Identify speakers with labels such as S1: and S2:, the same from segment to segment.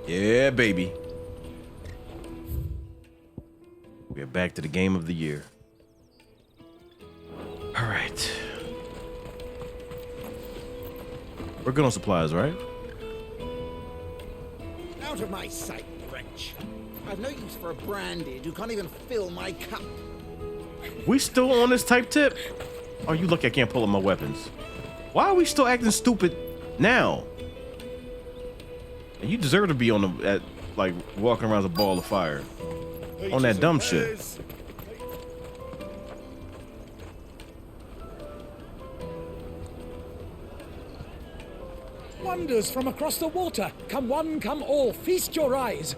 S1: Yeah, baby. We're back to the game of the year. All right. We're good on supplies, right?
S2: Out of my sight, French. I've no use for a branded who can't even fill my cup.
S1: We still on this type tip? Oh, you lucky I can't pull up my weapons. Why are we still acting stupid now? And you deserve to be on the like walking around as a ball of fire. On that dumb shit.
S3: Wonders from across the water. Come one, come all. Feast your eyes.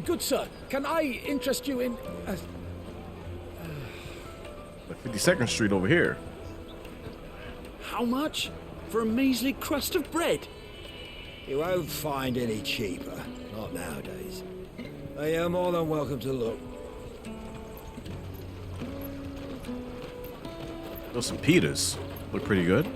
S3: Good sir, can I interest you in...
S1: Like 52nd Street over here.
S4: How much? For a measly crust of bread?
S5: You won't find any cheaper. Not nowadays. But you're more than welcome to look.
S1: Those some pitas. Look pretty good.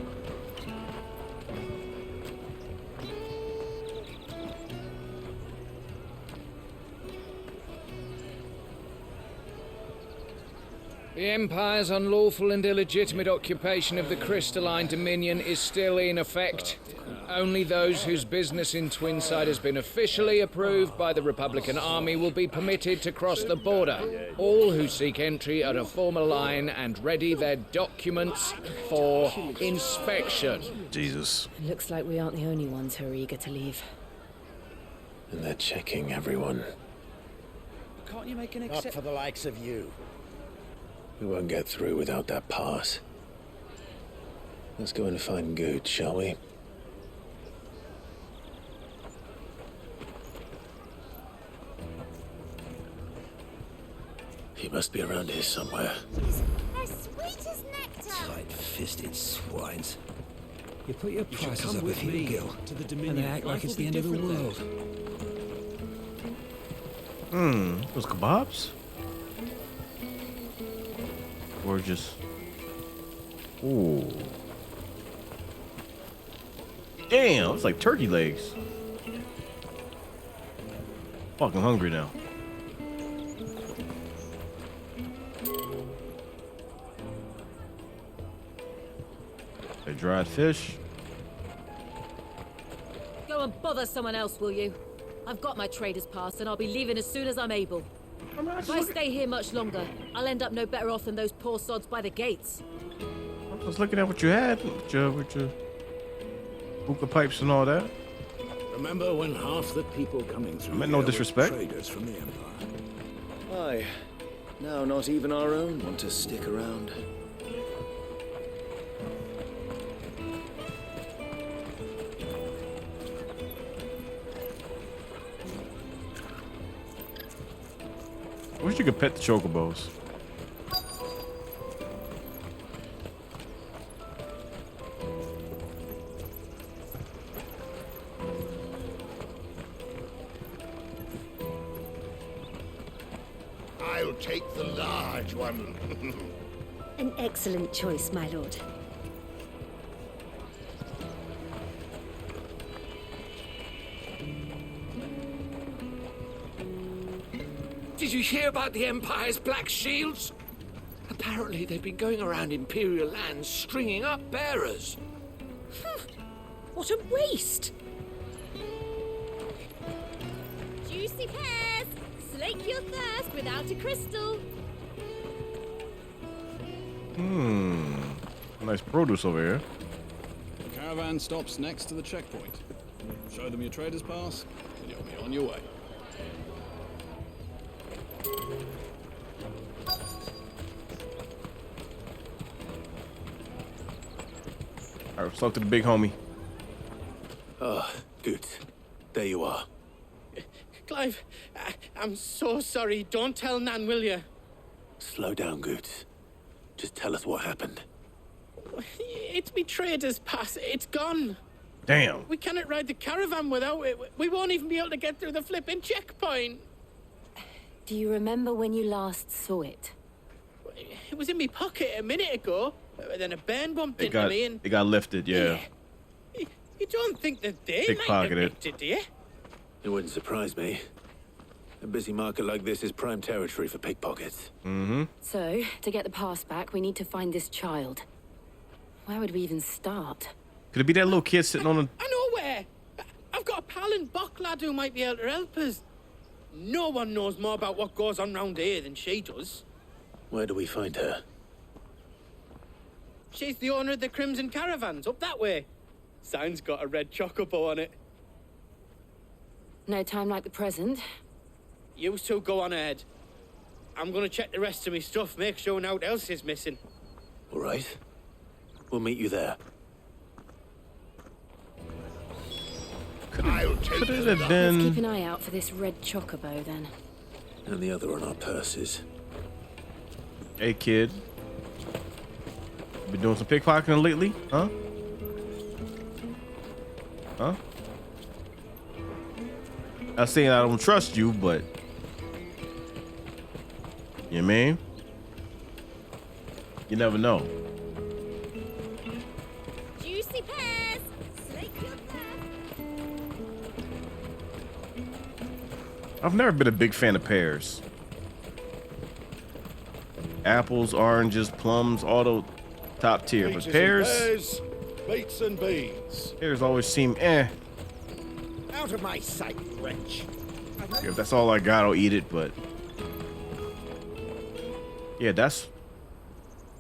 S6: The Empire's unlawful and illegitimate occupation of the crystalline dominion is still in effect. Only those whose business in Twinside has been officially approved by the Republican Army will be permitted to cross the border. All who seek entry are to form a line and ready their documents for inspection.
S1: Jesus.
S7: Looks like we aren't the only ones who are eager to leave.
S8: And they're checking everyone.
S4: Can't you make an
S2: Not for the likes of you.
S8: We won't get through without that pass. Let's go and find Good, shall we? He must be around here somewhere.
S9: As sweet as nectar.
S5: Tight-fisted swines. You put your prices up if you
S4: me
S5: gill,
S4: to the
S5: and
S4: Dominion.
S5: they act like it's the end of the world.
S1: Those kebabs? Gorgeous. Ooh. Damn, it's like turkey legs. Fucking hungry now. A dried fish.
S7: Go and bother someone else, will you? I've got my trader's pass and I'll be leaving as soon as I'm able. If I stay here much longer, I'll end up no better off than those poor sods by the gates.
S1: I was looking at what you had with your hookah pipes and all that.
S4: Remember when half the people coming through
S1: meant no
S4: here were
S1: disrespect.
S4: traders from the Empire?
S8: Aye. Now not even our own want to stick around.
S1: I wish you could pet the chocobos.
S2: I'll take the large one.
S9: An excellent choice, my lord.
S4: Did you hear about the Empire's Black Shields? Apparently they've been going around Imperial lands stringing up bearers.
S7: What a waste!
S9: Juicy pears. Slake your thirst without a crystal.
S1: Nice produce over here.
S10: The caravan stops next to the checkpoint. Show them your trader's pass, and you'll be on your way.
S1: All right, let's talk to the big homie.
S8: Oh, Good. There you are.
S11: Clive, I'm so sorry. Don't tell Nan, will you?
S8: Slow down, Good. Just tell us what happened.
S11: It's me trader's pass. It's gone.
S1: Damn.
S11: We cannot ride the caravan without it. We won't even be able to get through the flipping checkpoint.
S7: Do you remember when you last saw it?
S11: It was in my pocket a minute ago. Then a bairn bumped into me and...
S1: It got lifted, yeah.
S11: You don't think that they might have
S1: Pickpocketed.
S11: nicked it, do you?
S8: It wouldn't surprise me. A busy market like this is prime territory for pickpockets.
S1: Mm-hmm.
S12: So, to get the pass back, we need to find this child. Where would we even start?
S1: Could it be that little kid sitting on a...
S11: I know where! I've got a pal in Bocklad who might be able to help us. No one knows more about what goes on round here than she does.
S8: Where do we find her?
S11: She's the owner of the Crimson Caravans, up that way. Sign's got a red chocobo on it.
S12: No time like the present.
S11: You two go on ahead. I'm gonna check the rest of my stuff, make sure naught else is missing.
S8: All right. We'll meet you there.
S1: Could it have
S12: Let's
S1: been...
S12: keep an eye out for this red chocobo, then.
S8: And the other on our purses.
S1: Hey, kid. Been doing some pickpocketing lately? Huh? Huh? Not saying I don't trust you, but... You know what I mean? You never know.
S9: Juicy pears! Slake your thirst.
S1: I've never been a big fan of pears. Apples, oranges, plums, all the top tier. But pears...
S13: Beets and beans.
S1: Pears always seem eh.
S2: Out of my sight, wretch.
S1: If that's all I got, I'll eat it, but... Yeah, that's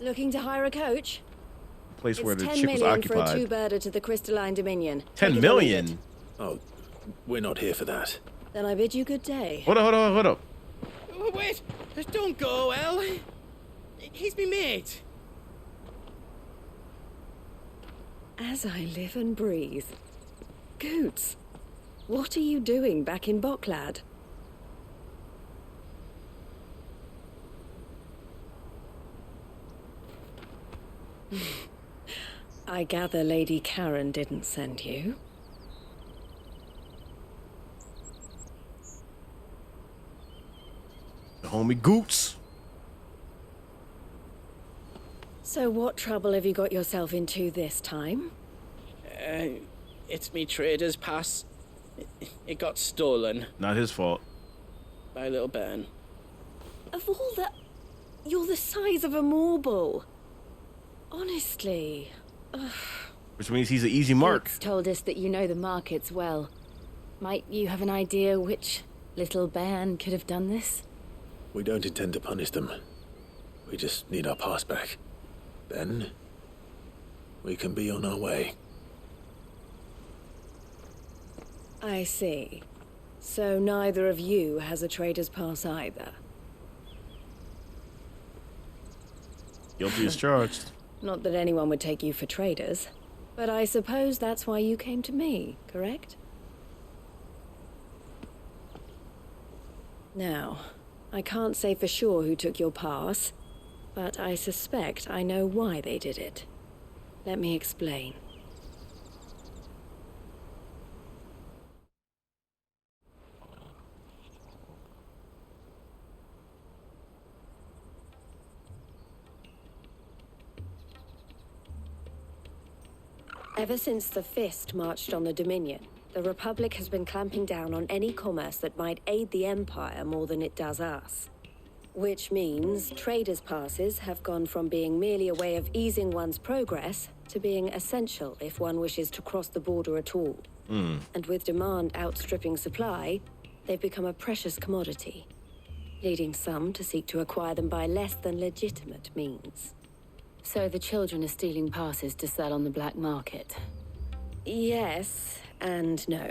S7: Looking to hire a coach?
S1: the place where
S7: It's
S1: the
S7: 10
S1: chick was
S7: million for a
S1: occupied.
S7: two-birder to the Crystalline Dominion.
S1: 10
S7: Take it or leave
S1: million?
S7: it.
S8: Oh, we're not here for that.
S7: Then I bid you good day.
S1: Hold up.
S11: Wait, don't go, El. He's me mate.
S7: As I live and breathe. Goots, what are you doing back in Bocklad? I gather Lady Karen didn't send you.
S1: The homie Goots.
S7: So what trouble have you got yourself into this time?
S11: It's me trader's pass. It got stolen
S1: Not his fault.
S11: by a little bairn.
S7: Of all the... You're the size of a marble. Honestly.
S1: Which means he's an easy mark.
S12: Goots told us that you know the markets well. Might you have an idea which little bairn could have done this?
S8: We don't intend to punish them. We just need our pass back. Then, we can be on our way.
S7: I see. So neither of you has a trader's pass either.
S1: Guilty as charged.
S7: Not that anyone would take you for traders, but I suppose that's why you came to me, correct? Now, I can't say for sure who took your pass, but I suspect I know why they did it. Let me explain. Ever since the Fist marched on the Dominion, the Republic has been clamping down on any commerce that might aid the Empire more than it does us. Which means traders' passes have gone from being merely a way of easing one's progress to being essential if one wishes to cross the border at all. And with demand outstripping supply, they've become a precious commodity, leading some to seek to acquire them by less than legitimate means.
S12: So the children are stealing passes to sell on the black market.
S7: Yes and no.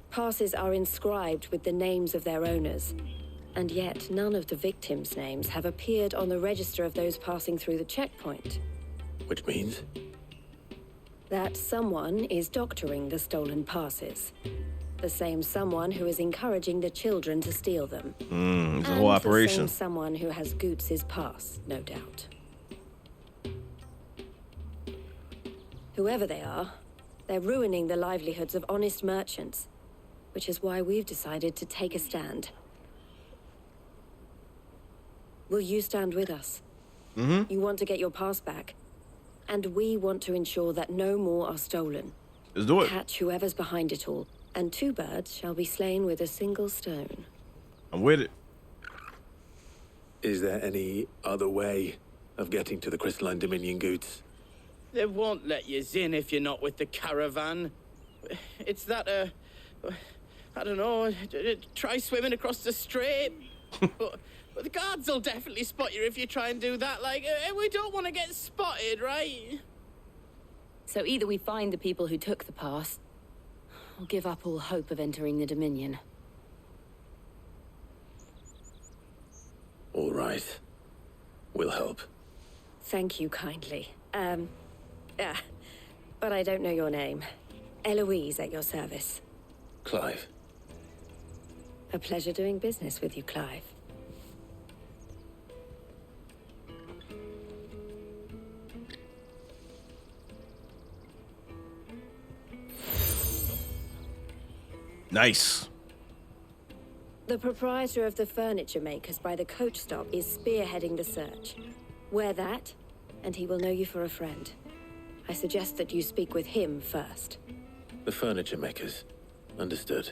S7: Passes are inscribed with the names of their owners, and yet none of the victims' names have appeared on the register of those passing through the checkpoint.
S8: Which means?
S7: That someone is doctoring the stolen passes. The same someone who is encouraging the children to steal them.
S1: It's a whole operation.
S7: The same someone who has Goots' pass, no doubt. Whoever they are, they're ruining the livelihoods of honest merchants, which is why we've decided to take a stand. Will you stand with us? You want to get your pass back, and we want to ensure that no more are stolen.
S1: Let's do it.
S7: Catch whoever's behind it all, And 2 birds shall be slain with a single stone.
S1: I'm with it.
S8: Is there any other way of getting to the Crystalline Dominion goods?
S11: They won't let you in if you're not with the caravan. It's that, I don't know, try swimming across the strait. but the guards will definitely spot you if you try and do that. Like, we don't want to get spotted, right?
S12: So either we find the people who took the pass, or give up all hope of entering the Dominion.
S8: All right. We'll help.
S7: Thank you kindly. But I don't know your name. Eloise at your service.
S8: Clive.
S7: A pleasure doing business with you, Clive.
S1: Nice.
S7: The proprietor of the furniture makers by the coach stop is spearheading the search. Wear that, and he will know you for a friend. I suggest that you speak with him first.
S8: The furniture makers. Understood.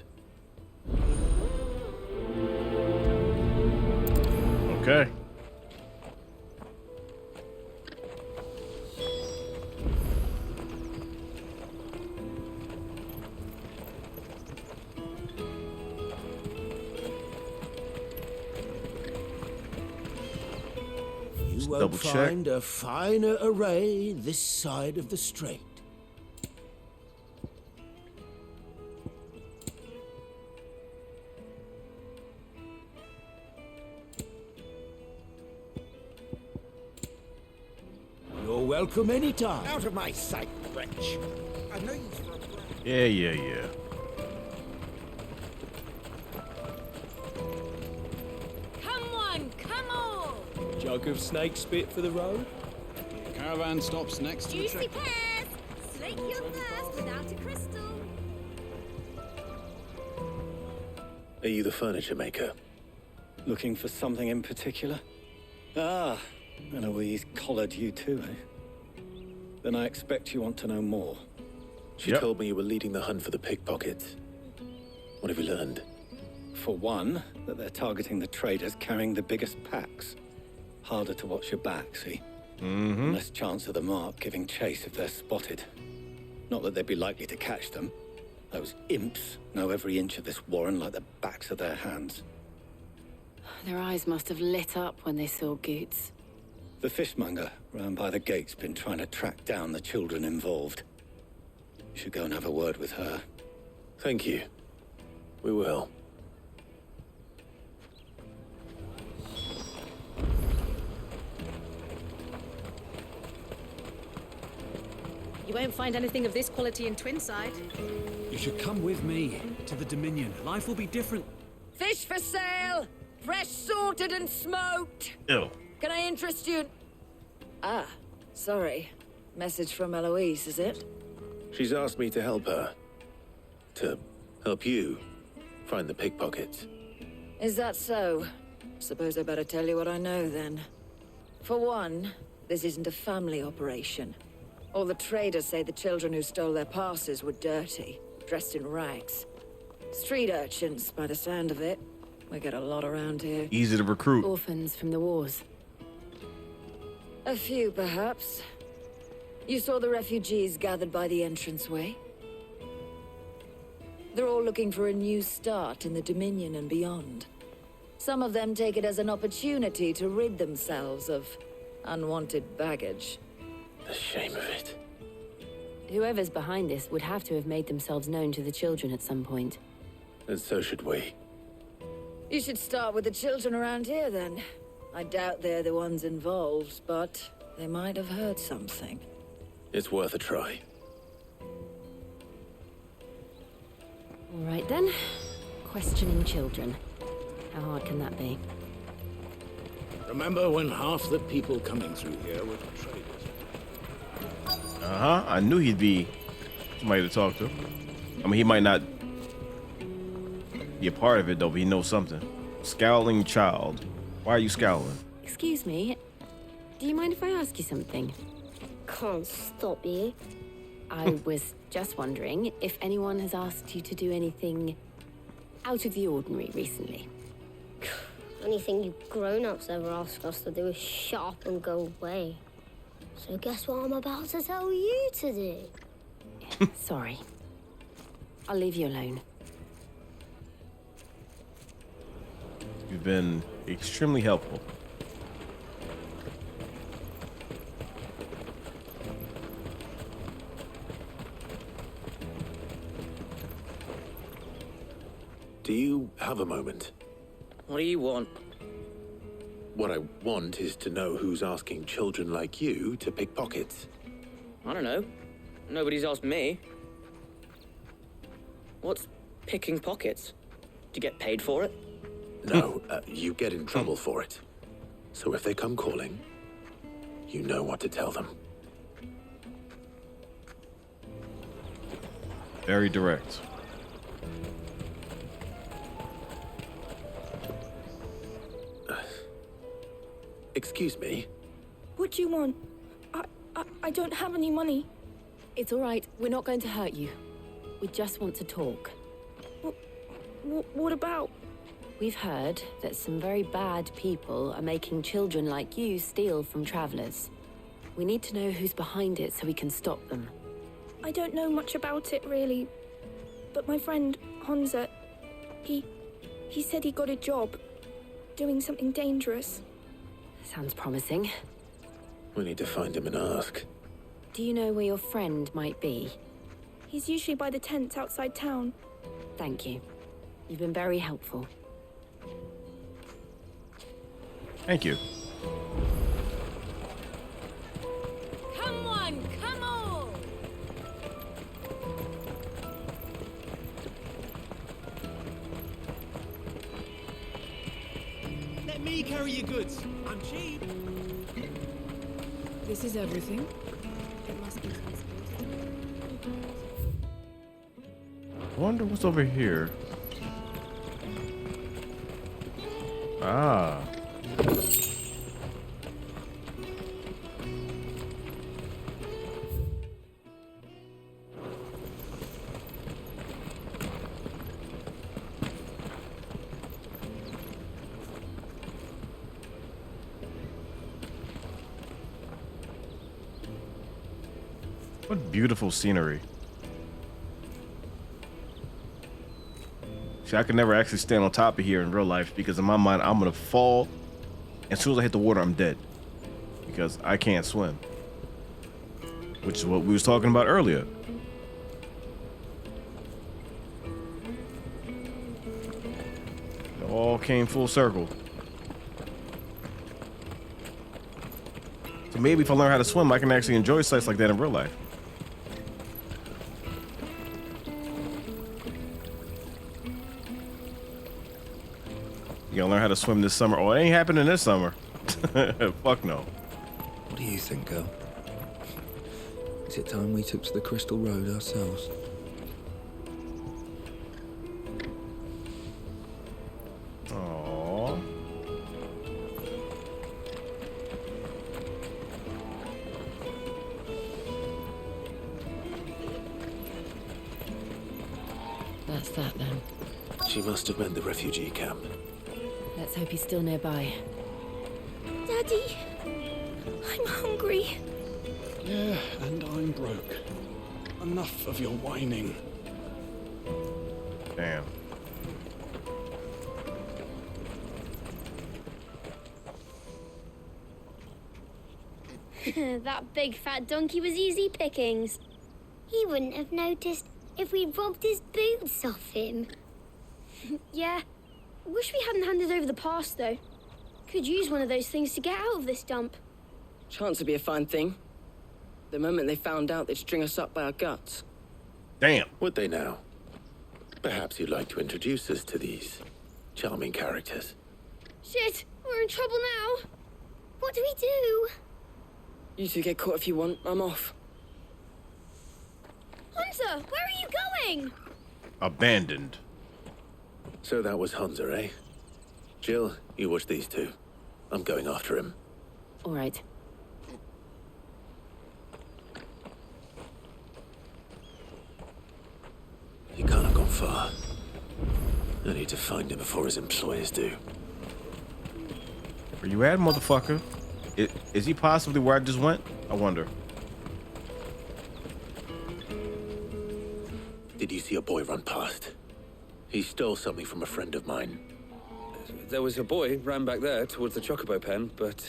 S1: Okay.
S14: You won't
S1: double check.
S14: find a finer array this side of the strait. You're welcome anytime.
S2: Out of my sight, wretch. I've no use for a brand.
S1: Yeah.
S9: Come on, come on!
S15: Jug of snake spit for the road?
S10: The caravan stops next to the
S9: Juicy
S10: checkpoint.
S9: pears! Slake your thirst without a crystal.
S8: Are you the furniture maker?
S15: Looking for something in particular? Ah, Eloise collared you too, eh? Then I expect you want to know more.
S8: She told me you were leading the hunt for the pickpockets. What have you learned?
S15: For one, that they're targeting the traders carrying the biggest packs. Harder to watch your back, see? Less chance of the mark giving chase if they're spotted. Not that they'd be likely to catch them. Those imps know every inch of this warren like the backs of their hands.
S12: Their eyes must have lit up when they saw Goots.
S15: The fishmonger round by the gate's been trying to track down the children involved. You should go and have a word with her.
S8: Thank you. We will.
S16: You won't find anything of this quality in Twinside.
S17: You should come with me to the Dominion. Life will be different.
S18: Fish for sale! Fresh sorted and smoked!
S1: Ew.
S18: Can I interest you? Ah, sorry. Message from Eloise, is it?
S8: She's asked me to help her. To help you find the pickpockets.
S18: Is that so? Suppose I better tell you what I know then. For one, this isn't a family operation. All the traders say the children who stole their passes were dirty, dressed in rags. Street urchins, by the sound of it. We get a lot around here.
S1: Easy to recruit.
S12: Orphans from the wars.
S18: A few, perhaps. You saw the refugees gathered by the entranceway? They're all looking for a new start in the Dominion and beyond. Some of them take it as an opportunity to rid themselves of unwanted baggage.
S8: The shame of it.
S12: Whoever's behind this would have to have made themselves known to the children at some point.
S8: And so should we.
S18: You should start with the children around here, then. I doubt they're the ones involved, but they might have heard something.
S8: It's worth a try.
S12: All right then. Questioning children. How hard can that be?
S14: Remember when half the people coming through here were traders?
S1: I knew he'd be somebody to talk to. I mean, he might not be a part of it, though, but he knows something. Scowling child. Why are you scowling?
S12: Excuse me. Do you mind if I ask you something?
S19: Can't stop you.
S12: I was just wondering if anyone has asked you to do anything out of the ordinary recently.
S19: Anything you grown-ups ever ask us to do is shut up and go away. So guess what I'm about to tell you to do?
S12: Sorry. I'll leave you alone.
S1: You've been extremely helpful.
S8: Do you have a moment?
S11: What do you want?
S8: What I want is to know who's asking children like you to pick pockets.
S11: I don't know. Nobody's asked me. What's picking pockets? Do you get paid for it?
S8: No, you get in trouble for it. So if they come calling, you know what to tell them.
S1: Very direct.
S8: Excuse me?
S20: What do you want? I don't have any money.
S12: It's all right. We're not going to hurt you. We just want to talk.
S20: What about?
S12: We've heard that some very bad people are making children like you steal from travelers. We need to know who's behind it so we can stop them.
S20: I don't know much about it, really. But my friend, Hansa, he said he got a job doing something dangerous.
S12: Sounds promising.
S8: We need to find him and ask.
S12: Do you know where your friend might be?
S20: He's usually by the tents outside town.
S12: Thank you. You've been very helpful.
S1: Thank you.
S9: Come on, come on!
S17: Let me carry your goods. I'm cheap.
S21: This is everything.
S9: It must be
S1: I wonder what's over here. Ah. What beautiful scenery. See, I could never actually stand on top of here in real life because in my mind, I'm gonna fall. As soon as I hit the water, I'm dead. Because I can't swim. Which is what we was talking about earlier. It all came full circle. So maybe if I learn how to swim, I can actually enjoy sights like that in real life. You gotta learn how to swim this summer. Oh, it ain't happening this summer. Fuck no.
S22: What do you think, girl? Is it time we took to the Crystal Road ourselves?
S1: Aww.
S12: That's that then.
S8: She must have meant the refugee camp.
S12: Let's hope he's still nearby.
S20: Daddy, I'm hungry.
S10: Yeah, and I'm broke. Enough of your whining.
S1: Damn.
S9: That big fat donkey was easy pickings. He wouldn't have noticed if we robbed his boots off him.
S23: Yeah. Wish we hadn't handed over the pass, though. Could use one of those things to get out of this dump.
S11: Chance would be a fine thing. The moment they found out, they'd string us up by our guts.
S1: Damn.
S8: Would they now? Perhaps you'd like to introduce us to these charming characters.
S23: Shit, we're in trouble now.
S9: What do we do?
S11: You two get caught if you want. I'm off.
S23: Hunter, where are you going?
S1: Abandoned.
S8: So that was Hansa, eh? Jill, you watch these two. I'm going after him.
S12: All right.
S8: far. I need to find him before his employers do.
S1: Where you at, motherfucker? Is he possibly where I just went? I wonder.
S8: Did you see a boy run past? He stole something from a friend of mine.
S3: There was a boy ran back there towards the chocobo pen, but...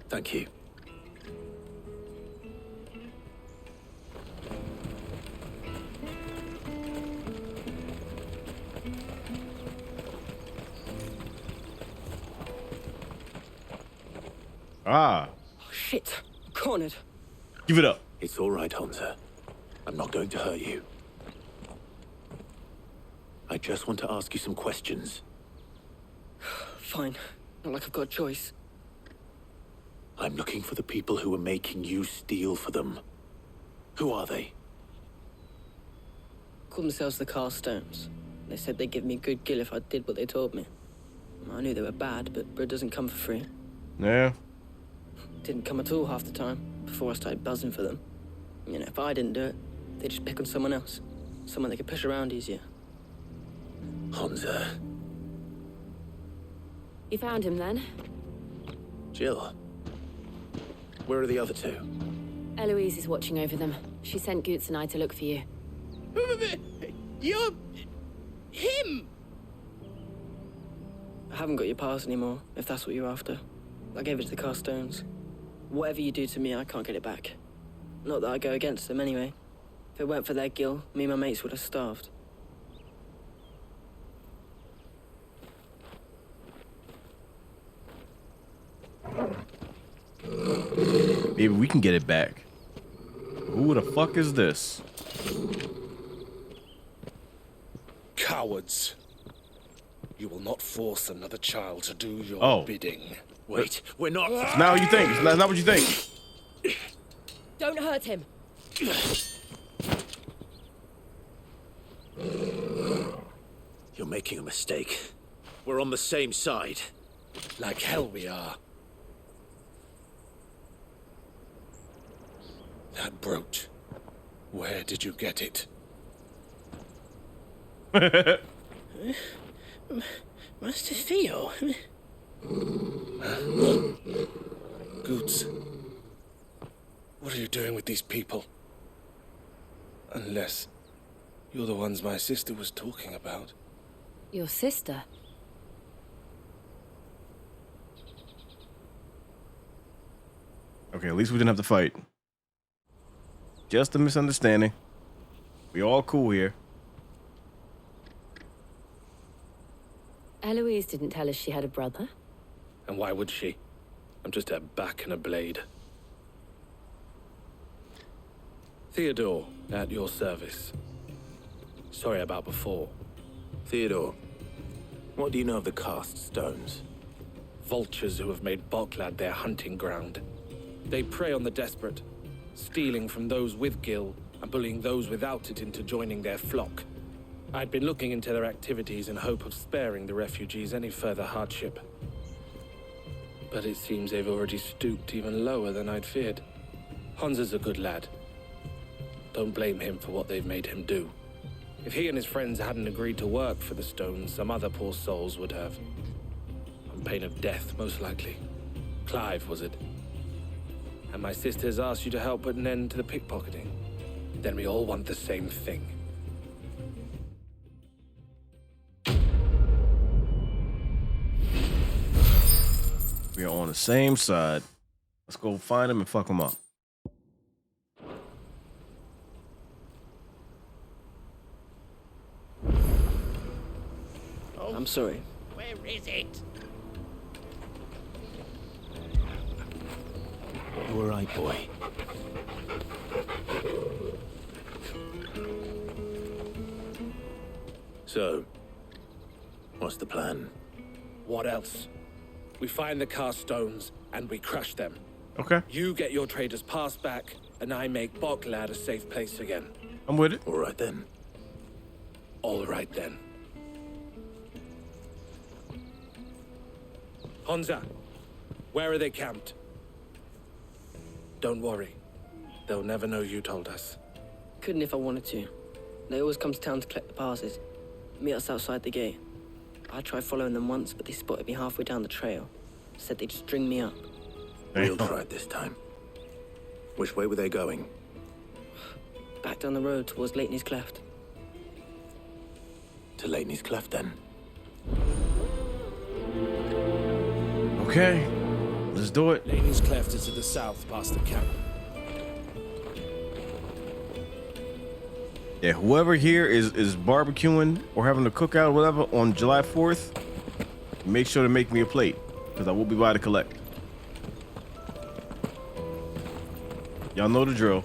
S8: Thank you.
S1: Ah.
S6: Oh, shit. Cornered.
S1: Give it up.
S8: It's all right, Hansa. I'm not going to hurt you. I just want to ask you some questions.
S6: Fine. Not like I've got a choice.
S8: I'm looking for the people who are making you steal for them. Who are they?
S6: Call themselves the Carstones. They said they'd give me good gill if I did what they told me. I knew they were bad, but bread doesn't come for free.
S1: Yeah.
S6: Didn't come at all half the time, before I started buzzing for them. You know, if I didn't do it, they'd just pick on someone else. Someone they could push around easier.
S8: Hansa.
S12: You found him then?
S8: Jill. Where are the other two?
S12: Eloise is watching over them. She sent Goots and I to look for you.
S11: You're... him!
S6: I haven't got your pass anymore, if that's what you're after. I gave it to the Carstones. Whatever you do to me, I can't get it back. Not that I go against them anyway. If it weren't for their gill, me and my mates would have starved.
S1: Maybe we can get it back. Who the fuck is this?
S13: Cowards. You will not force another child to do your bidding.
S8: Wait, we're not...
S1: It's not what you think. It's not what you think.
S12: Don't hurt him.
S8: You're making a mistake. We're on the same side.
S13: Like hell we are. That brooch. Where did you get it?
S6: Master Theo.
S13: Goots. What are you doing with these people? Unless you're the ones my sister was talking about.
S12: Your sister?
S1: Okay, at least we didn't have to fight. Just a misunderstanding. We all cool here.
S12: Eloise didn't tell us she had a brother.
S13: And why would she? I'm just her back and a blade. Theodore, at your service. Sorry about before.
S8: Theodore, what do you know of the cast stones?
S13: Vultures who have made Boklad their hunting ground. They prey on the desperate, stealing from those with gill and bullying those without it into joining their flock. I'd been looking into their activities in hope of sparing the refugees any further hardship. But it seems they've already stooped even lower than I'd feared. Hansa's a good lad. Don't blame him for what they've made him do. If he and his friends hadn't agreed to work for the stones, some other poor souls would have. On pain of death, most likely. Clive, was it? And my sisters asked you to help put an end to the pickpocketing. Then we all want the same thing.
S1: We are on the same side. Let's go find him and fuck him up.
S6: I'm sorry.
S11: Where is it?
S8: You all right, boy? So, what's the plan?
S13: What else? We find the cast stones and we crush them.
S1: Okay.
S13: You get your trader's pass back, and I make Boklad a safe place again.
S1: I'm with it.
S8: All right then.
S13: All right then. Hansa, where are they camped? Don't worry. They'll never know you told us.
S6: Couldn't if I wanted to. They always come to town to collect the passes. Meet us outside the gate. I tried following them once, but they spotted me halfway down the trail. Said they'd string me up.
S8: We'll try it this time. Which way were they going?
S6: Back down the road towards Lateney's Cleft.
S8: To Lateney's Cleft, then.
S1: Okay, let's do it.
S14: Lateney's Cleft is to the south, past the camp.
S1: Yeah, whoever here is barbecuing or having a cookout or whatever on July 4th, make sure to make me a plate, because I will be by to collect. Y'all know the drill.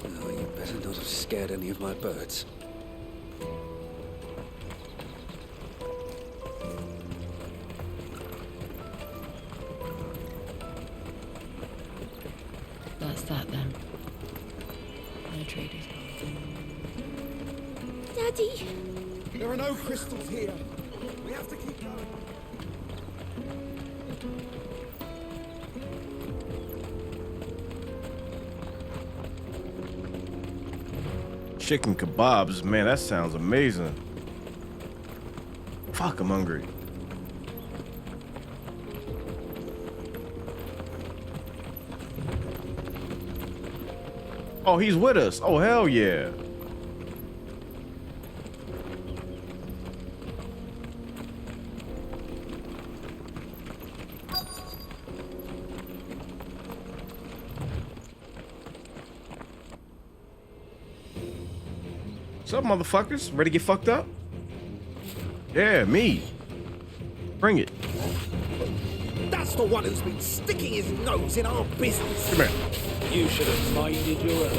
S22: Oh, you better not have scared any of my birds.
S12: That's that then. No traders.
S23: Daddy!
S2: There are no crystals here. We have to keep going.
S1: Chicken kebabs, man, that sounds amazing. Fuck, I'm hungry. Oh, he's with us. Oh, hell yeah. What's up, motherfuckers? Ready to get fucked up? Yeah, me. Bring it.
S2: That's the one who's been sticking his nose in our business.
S1: Come here.
S14: You should have minded your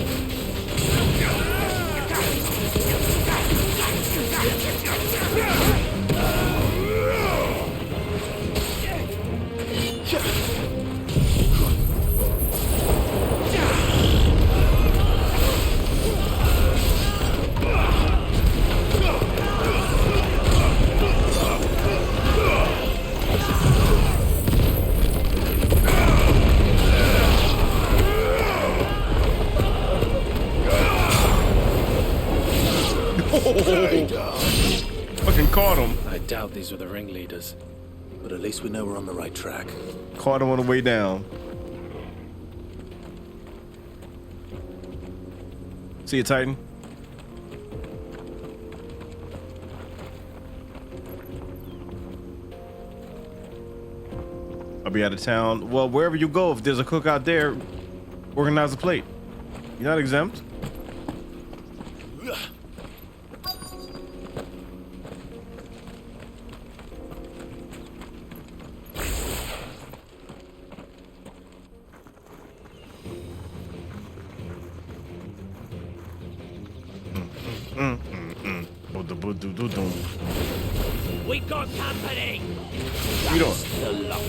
S1: Fucking caught him.
S13: I doubt these were the ringleaders.
S8: But at least we know we're on the right track.
S1: Caught him on the way down. See you, Titan. I'll be out of town. Well, wherever you go, if there's a cookout there, organize a plate. You're not exempt.
S14: We got company!
S1: What you doing?
S14: The lot of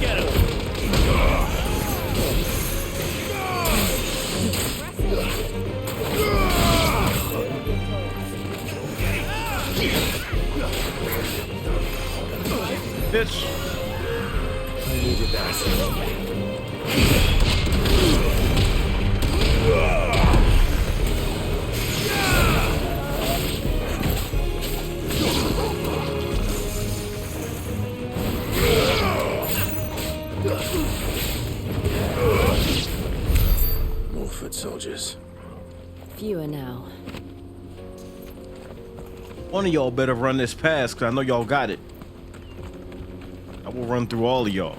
S2: Get him!
S1: Bitch.
S8: I needed that. More foot soldiers.
S12: Fewer now.
S1: One of y'all better run this pass, because I know y'all got it. I will run through all of y'all.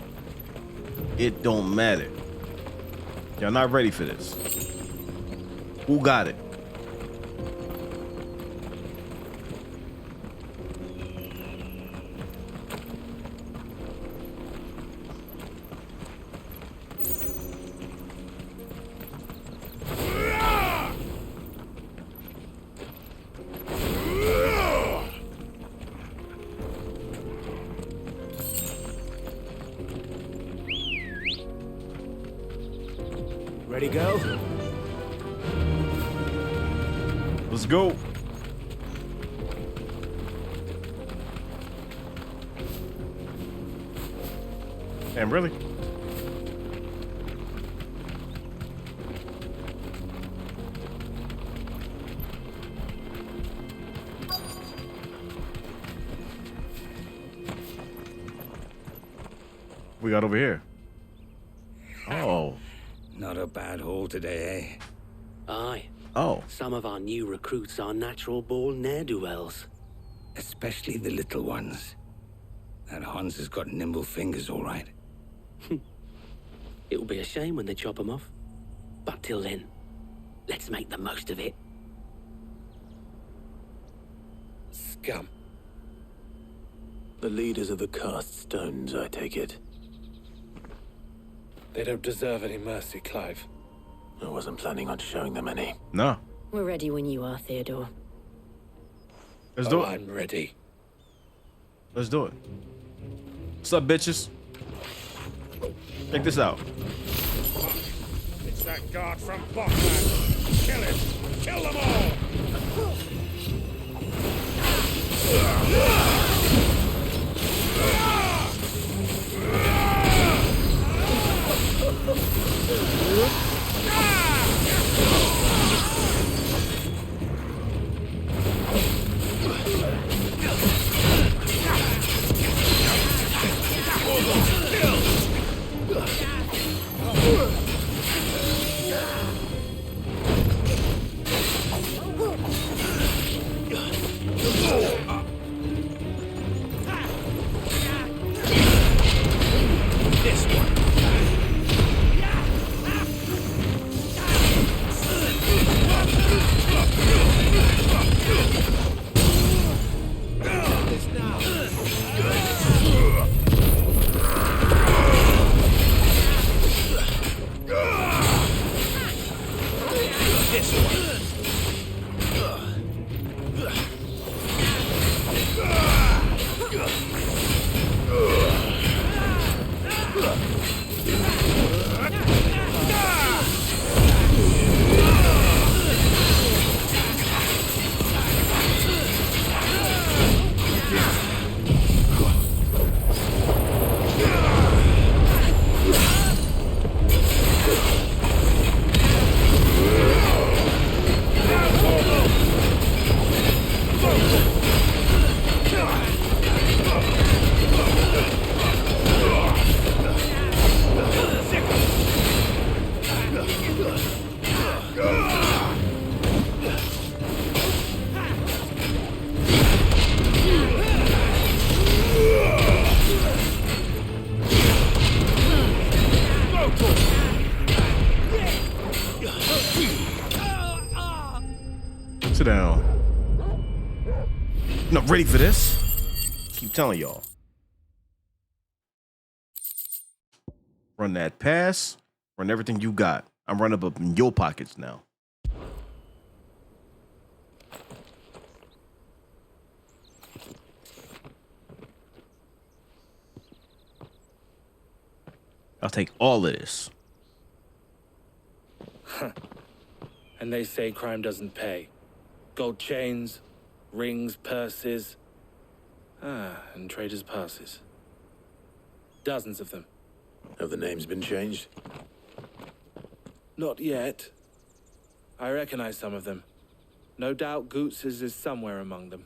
S1: It don't matter. Y'all not ready for this. Who got it?
S17: Ready, go?
S1: Let's go. And really? We got over here. Oh.
S4: Not a bad haul today, eh?
S5: Aye.
S1: Oh.
S5: Some of our new recruits are natural-born ne'er-do-wells.
S4: Especially the little ones. That Hans has got nimble fingers, all right.
S5: It'll be a shame when they chop them off. But till then, let's make the most of it.
S13: Scum.
S8: The leaders of the cast stones, I take it.
S13: They don't deserve any mercy, Clive.
S8: I wasn't planning on showing them any.
S1: No.
S12: We're ready when you are, Theodore.
S1: Let's do it.
S13: I'm ready.
S1: Let's do it. What's up, bitches? Check this out.
S10: It's that guard from Bokland. Kill him! Kill them all!
S1: Sit down. Not ready for this. Keep telling y'all. Run that pass. Run everything you got. I'm running up in your pockets now. I'll take all of this.
S13: And they say crime doesn't pay. Gold chains, rings, purses. And traders' passes. Dozens of them.
S8: Have the names been changed?
S13: Not yet. I recognize some of them. No doubt Goots's is somewhere among them.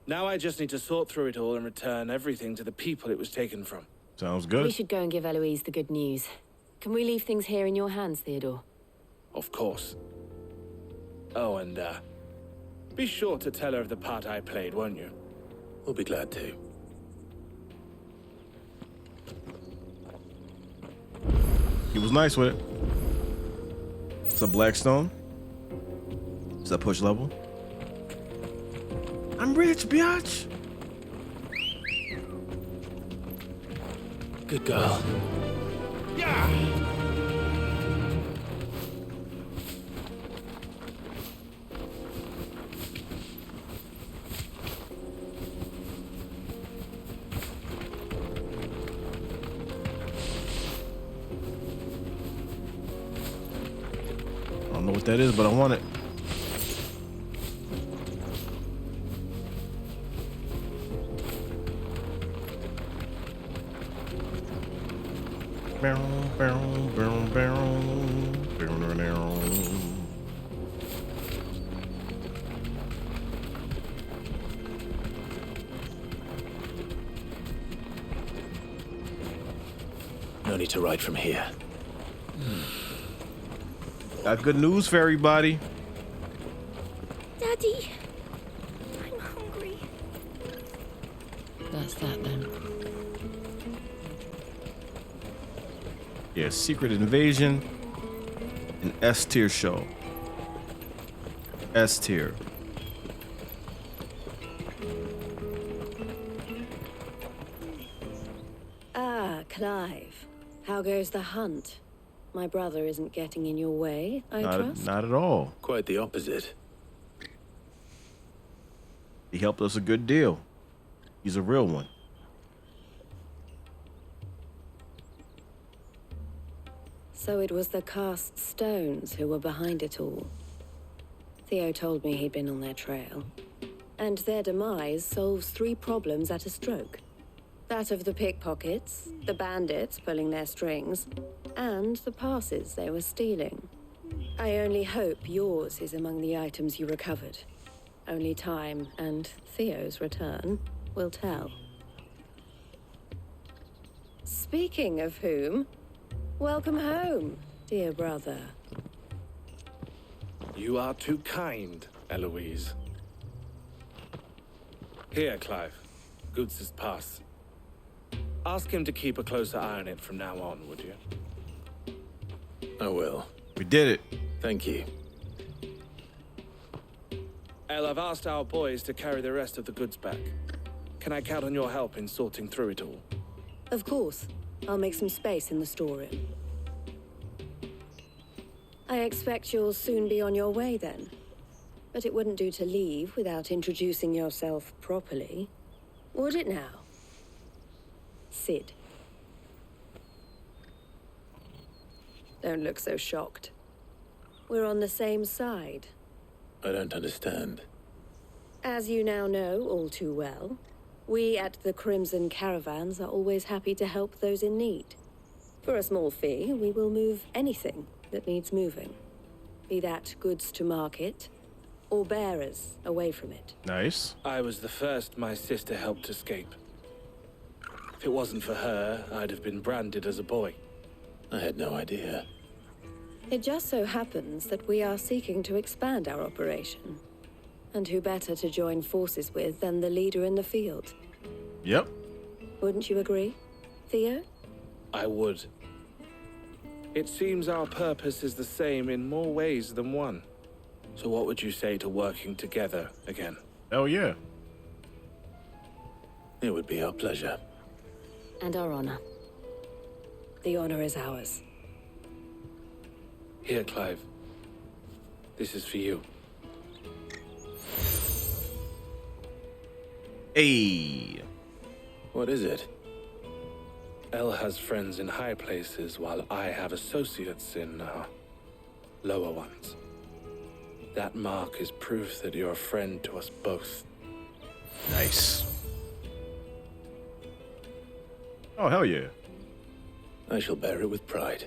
S13: Now I just need to sort through it all and return everything to the people it was taken from.
S1: Sounds good.
S12: We should go and give Eloise the good news. Can we leave things here in your hands, Theodore?
S13: Of course. Oh, and, be sure to tell her of the part I played, won't you?
S8: We'll be glad to.
S1: He was nice with it. It's a Blackstone. Is that push level? I'm rich, biatch.
S8: Good girl.
S10: Yeah!
S1: don't know what that is, but I want it. Barrel, barrel, barrel, barrel, barrel, barrel.
S8: No need to ride from here.
S1: Got good news for everybody.
S20: Daddy, I'm hungry.
S12: That's that then.
S1: Yeah, Secret Invasion, an S tier show. S tier.
S12: Ah, Clive. How goes the hunt? My brother isn't getting in your way, I trust?
S1: Not at all.
S8: Quite the opposite.
S1: He helped us a good deal. He's a real one.
S12: So it was the cast stones who were behind it all. Theo told me he'd been on their trail. And their demise solves 3 problems at a stroke. That of the pickpockets, the bandits pulling their strings, and the passes they were stealing. I only hope yours is among the items you recovered. Only time and Theo's return will tell. Speaking of whom, welcome home, dear brother.
S13: You are too kind, Eloise. Here, Clive. Goods' pass. Ask him to keep a closer eye on it from now on, would you?
S8: I will.
S1: We did it.
S8: Thank you.
S13: El, I've asked our boys to carry the rest of the goods back. Can I count on your help in sorting through it all?
S12: Of course. I'll make some space in the storeroom. I expect you'll soon be on your way then. But it wouldn't do to leave without introducing yourself properly. Would it now? Sid. Don't look so shocked. We're on the same side.
S8: I don't understand.
S12: As you now know all too well, we at the Crimson Caravans are always happy to help those in need. For a small fee, we will move anything that needs moving. Be that goods to market, or bearers away from it.
S1: Nice.
S13: I was the first my sister helped escape. If it wasn't for her, I'd have been branded as a boy.
S8: I had no idea.
S12: It just so happens that we are seeking to expand our operation. And who better to join forces with than the leader in the field?
S1: Yep.
S12: Wouldn't you agree, Theo?
S13: I would. It seems our purpose is the same in more ways than one. So what would you say to working together again?
S1: Hell yeah.
S8: It would be our pleasure.
S12: And our honor. The honor is ours.
S13: Here, Clive. This is for you.
S1: Hey.
S8: What is it?
S13: El has friends in high places while I have associates in, lower ones. That mark is proof that you're a friend to us both.
S1: Nice. Oh, hell yeah.
S8: I shall bear it with pride.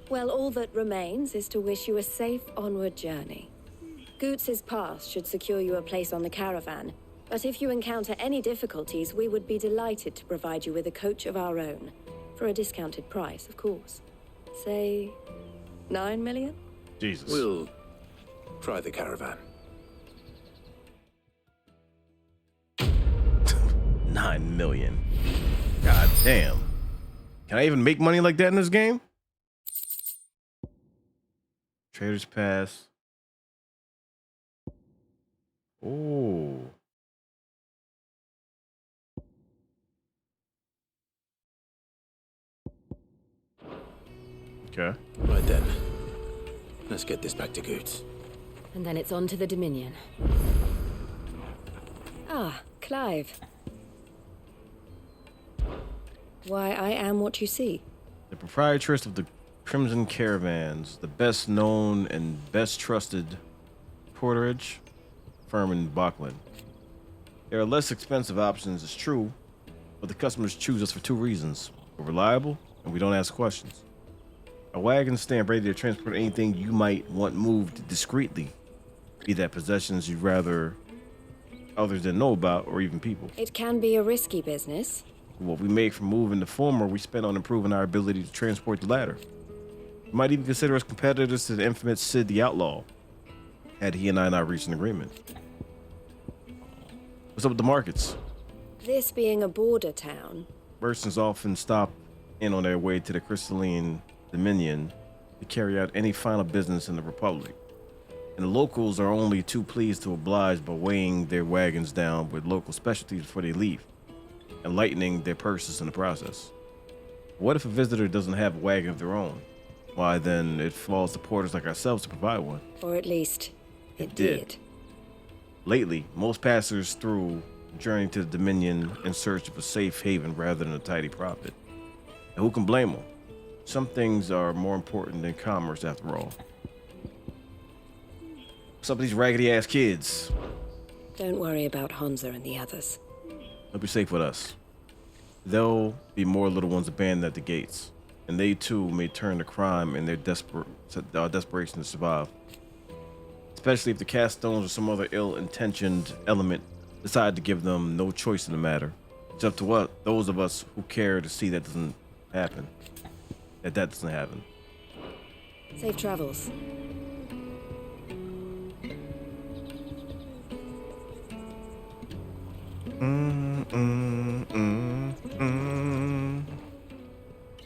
S12: Well, all that remains is to wish you a safe onward journey. Goots' pass should secure you a place on the caravan, but if you encounter any difficulties, we would be delighted to provide you with a coach of our own. For a discounted price, of course. Say, 9 million?
S1: Jesus.
S8: We'll try the caravan.
S1: 9 million. God damn. Can I even make money like that in this game? Trader's Pass. Oh. Okay.
S8: Right then. Let's get this back to Goots.
S12: And then it's on to the Dominion. Ah, Clive. Why, I am what you see.
S1: The proprietress of the Crimson Caravans, the best known and best trusted porterage firm in Bachland. There are less expensive options, it's true, but the customers choose us for two reasons. We're reliable and we don't ask questions. Our wagons stand ready to transport anything you might want moved discreetly, be that possessions you'd rather others didn't know about or even people.
S12: It can be a risky business.
S1: What we make from moving the former, we spend on improving our ability to transport the latter. You might even consider us competitors to the infamous Sid the Outlaw, had he and I not reached an agreement. What's up with the markets?
S12: This being a border town.
S1: Merchants often stop in on their way to the Crystalline Dominion to carry out any final business in the Republic. And the locals are only too pleased to oblige by weighing their wagons down with local specialties before they leave, and lightening their purses in the process. What if a visitor doesn't have a wagon of their own? Why, then it falls to porters like ourselves to provide one.
S12: Or at least, it did.
S1: Lately, most passers through journey to the Dominion in search of a safe haven rather than a tidy profit. And who can blame them? Some things are more important than commerce after all. What's up with these raggedy-ass kids?
S12: Don't worry about Hansa and the others.
S1: They'll be safe with us. There'll be more little ones abandoned at the gates, and they too may turn to crime in their desperation to survive. Especially if the cast stones or some other ill-intentioned element decide to give them no choice in the matter. It's up to what those of us who care to see that doesn't happen. That doesn't happen.
S12: Safe travels.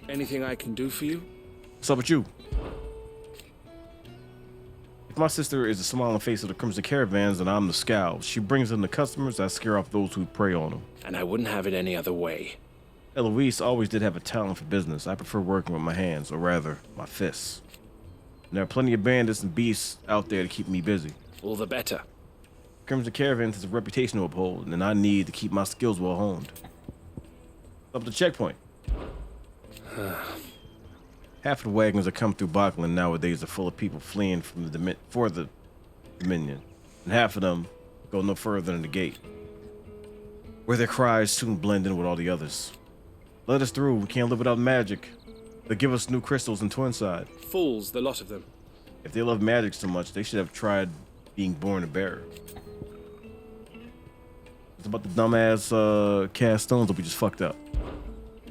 S13: Anything I can do for you?
S1: What's up with you? If my sister is the smiling face of the Crimson Caravans, then I'm the scowl. She brings in the customers, I scare off those who prey on them.
S13: And I wouldn't have it any other way.
S1: Eloise always did have a talent for business. I prefer working with my hands, or rather, my fists. And there are plenty of bandits and beasts out there to keep me busy.
S13: All the better.
S1: Crimson Caravans has a reputation to uphold, and I need to keep my skills well honed. Up the checkpoint. Half of the wagons that come through Bachland nowadays are full of people fleeing from the Dominion, and half of them go no further than the gate, where their cries soon blend in with all the others. Let us through. We can't live without magic. They'll give us new crystals and Twinside.
S13: Fools, the lot of them.
S1: If they love magic so much, they should have tried being born a bearer. It's about the dumbass cast stones that we just fucked up.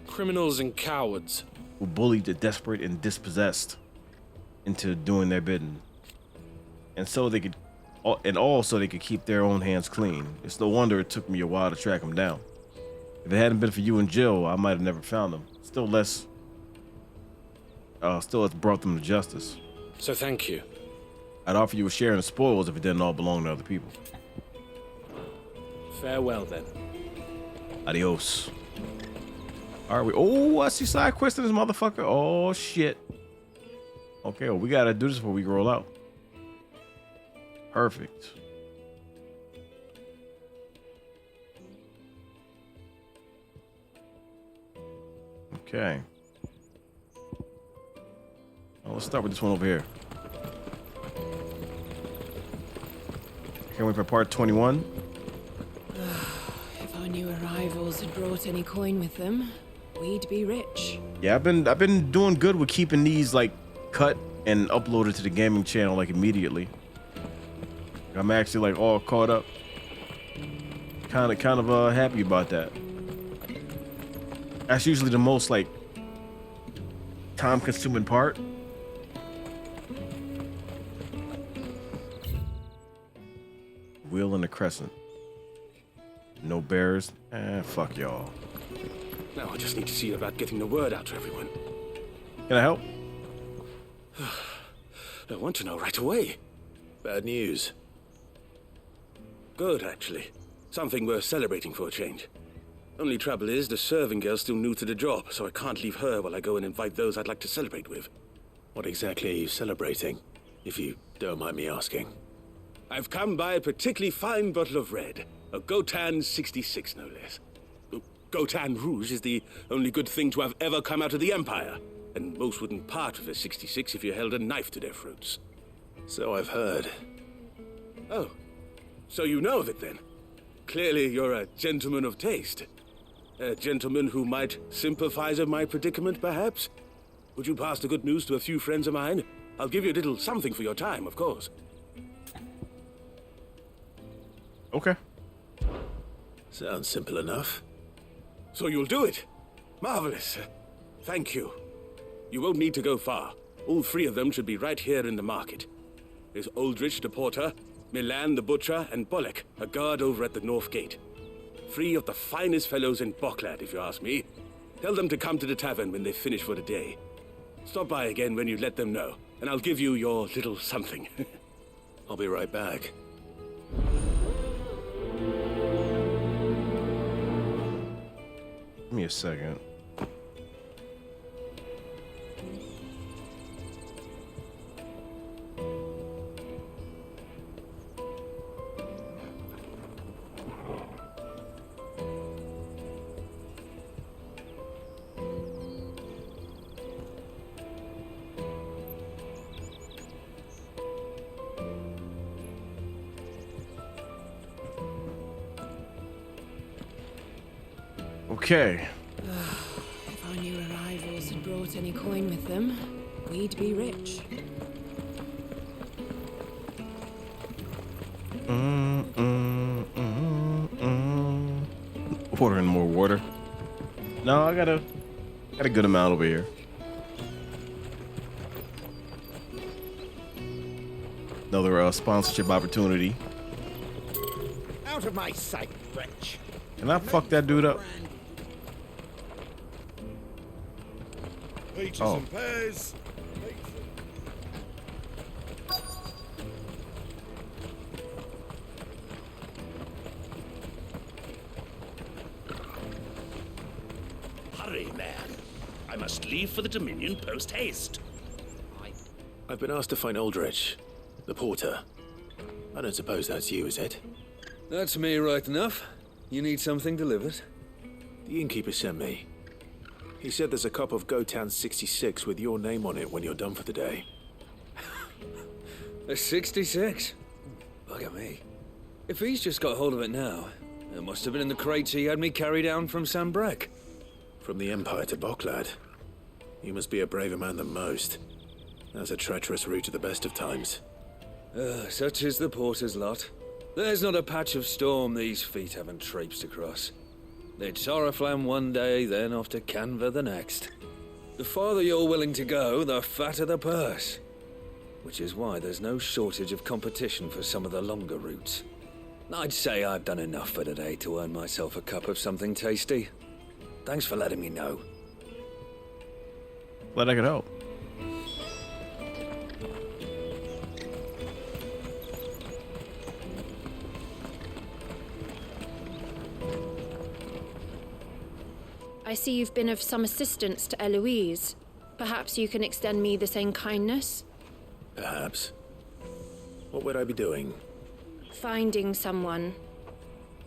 S13: Criminals and cowards.
S1: Who bullied the desperate and dispossessed into doing their bidding. And so they could, and all so they could keep their own hands clean. It's no wonder it took me a while to track them down. If it hadn't been for you and Jill, I might have never found them. Still it's brought them to justice.
S13: So thank you.
S1: I'd offer you a share in the spoils if it didn't all belong to other people.
S13: Farewell then.
S1: Adios. Alright, oh, I see side quest in this motherfucker. Oh shit. Okay, well, we gotta do this before we roll out. Perfect. Okay. Well, let's start with this one over here. Can't wait for part 21.
S7: If our new arrivals had brought any coin with them, we'd be rich.
S1: Yeah, I've been doing good with keeping these like cut and uploaded to the gaming channel like immediately. I'm actually like all caught up. Kind of happy about that. That's usually the most like time-consuming part. Wheel and the Crescent. No bears. Fuck y'all.
S4: Now I just need to see about getting the word out to everyone.
S1: Can I help?
S4: I want to know right away.
S8: Bad news.
S4: Good, actually. Something worth celebrating for a change. Only trouble is, the serving girl's still new to the job, so I can't leave her while I go and invite those I'd like to celebrate with.
S8: What exactly are you celebrating, if you don't mind me asking?
S4: I've come by a particularly fine bottle of red. A Gotan 66, no less. Gotan Rouge is the only good thing to have ever come out of the Empire. and most wouldn't part with a 66 if you held a knife to their throats.
S8: So I've heard.
S4: Oh, so you know of it then? Clearly you're a gentleman of taste. A gentleman who might sympathize with my predicament, perhaps? Would you pass the good news to a few friends of mine? I'll give you a little something for your time, of course.
S1: Okay.
S8: Sounds simple enough.
S4: So you'll do it? Marvelous. Thank you. You won't need to go far. All three of them should be right here in the market. There's Aldrich the porter, Milan the butcher, and Bullock, a guard over at the north gate. Three of the finest fellows in Boklad, if you ask me. Tell them to come to the tavern when they finish for the day. Stop by again when you let them know, and I'll give you your little something.
S8: I'll be right back.
S1: Give me a second. Okay.
S7: If our new arrivals had brought any coin with them, we'd be rich.
S1: Ordering more water. No, I got a good amount over here. Another sponsorship opportunity.
S2: Out of my sight, wretch.
S1: Can I fuck that dude up?
S15: Peaches
S1: Oh.
S15: and pears.
S16: Hurry, man. I must leave for the Dominion post haste.
S8: I've been asked to find Aldrich, the porter. I don't suppose that's you, is it?
S22: That's me right enough. You need something delivered?
S8: The innkeeper sent me. He said there's a cup of Gotown 66 with your name on it when you're done for the day.
S22: A 66? Look at me. If he's just got hold of it now, it must have been in the crates he had me carry down from Sambrek.
S8: From the Empire to Boklad. You must be a braver man than most. That's a treacherous route at the best of times.
S22: Such is the porter's lot. There's not a patch of storm these feet haven't traipsed across. It's Oriflamme one day, then off to Canva the next. The farther you're willing to go, the fatter the purse. Which is why there's no shortage of competition for some of the longer routes. I'd say I've done enough for today to earn myself a cup of something tasty. Thanks for letting me know.
S1: Glad I could help.
S20: I see you've been of some assistance to Eloise. Perhaps you can extend me the same kindness?
S8: Perhaps. What would I be doing?
S20: Finding someone.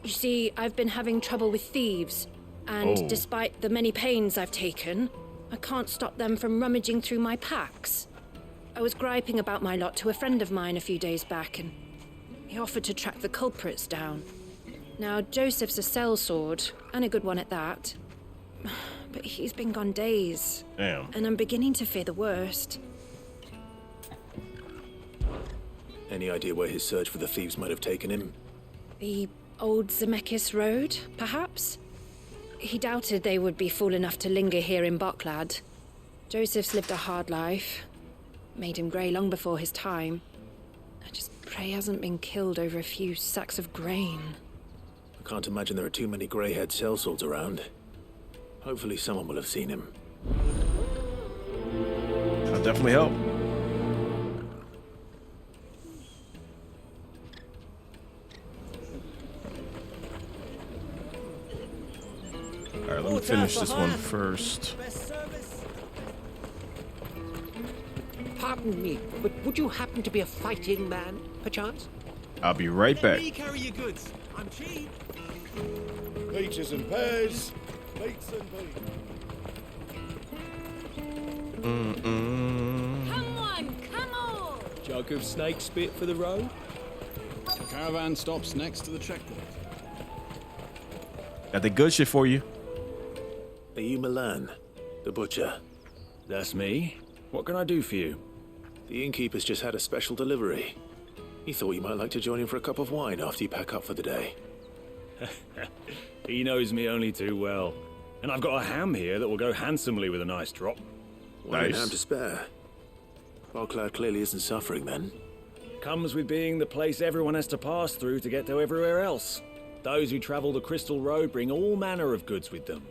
S20: You see, I've been having trouble with thieves, and despite the many pains I've taken, I can't stop them from rummaging through my packs. I was griping about my lot to a friend of mine a few days back, and he offered to track the culprits down. Now, Joseph's a sellsword, and a good one at that. But he's been gone days.
S1: Damn.
S20: And I'm beginning to fear the worst.
S8: Any idea where his search for the thieves might have taken him?
S20: The old Zemeckis Road, perhaps? He doubted they would be fool enough to linger here in Boklad. Joseph's lived a hard life. Made him grey long before his time. I just pray he hasn't been killed over a few sacks of grain.
S8: I can't imagine there are too many grey-haired sellswords around. Hopefully someone will have seen him.
S1: I'll definitely help. Alright, let me finish this one first.
S14: Pardon me, but would you happen to be a fighting man, perchance?
S1: I'll be right back.
S15: Let me carry your goods. I'm cheap. Peaches and pears. Meats and beef.
S7: Come on!
S14: Jug of snake spit for the road?
S10: The caravan stops next to the checkpoint.
S1: Got the good shit for you.
S8: Are you Milan, the butcher?
S18: That's me. What can I do for you?
S8: The innkeeper's just had a special delivery. He thought you might like to join him for a cup of wine after you pack up for the day.
S18: He knows me only too well. And I've got a ham here that will go handsomely with a nice drop.
S8: Wine and ham to spare. Barclad clearly isn't suffering then.
S18: Comes with being the place everyone has to pass through to get to everywhere else. Those who travel the Crystal Road bring all manner of goods with them.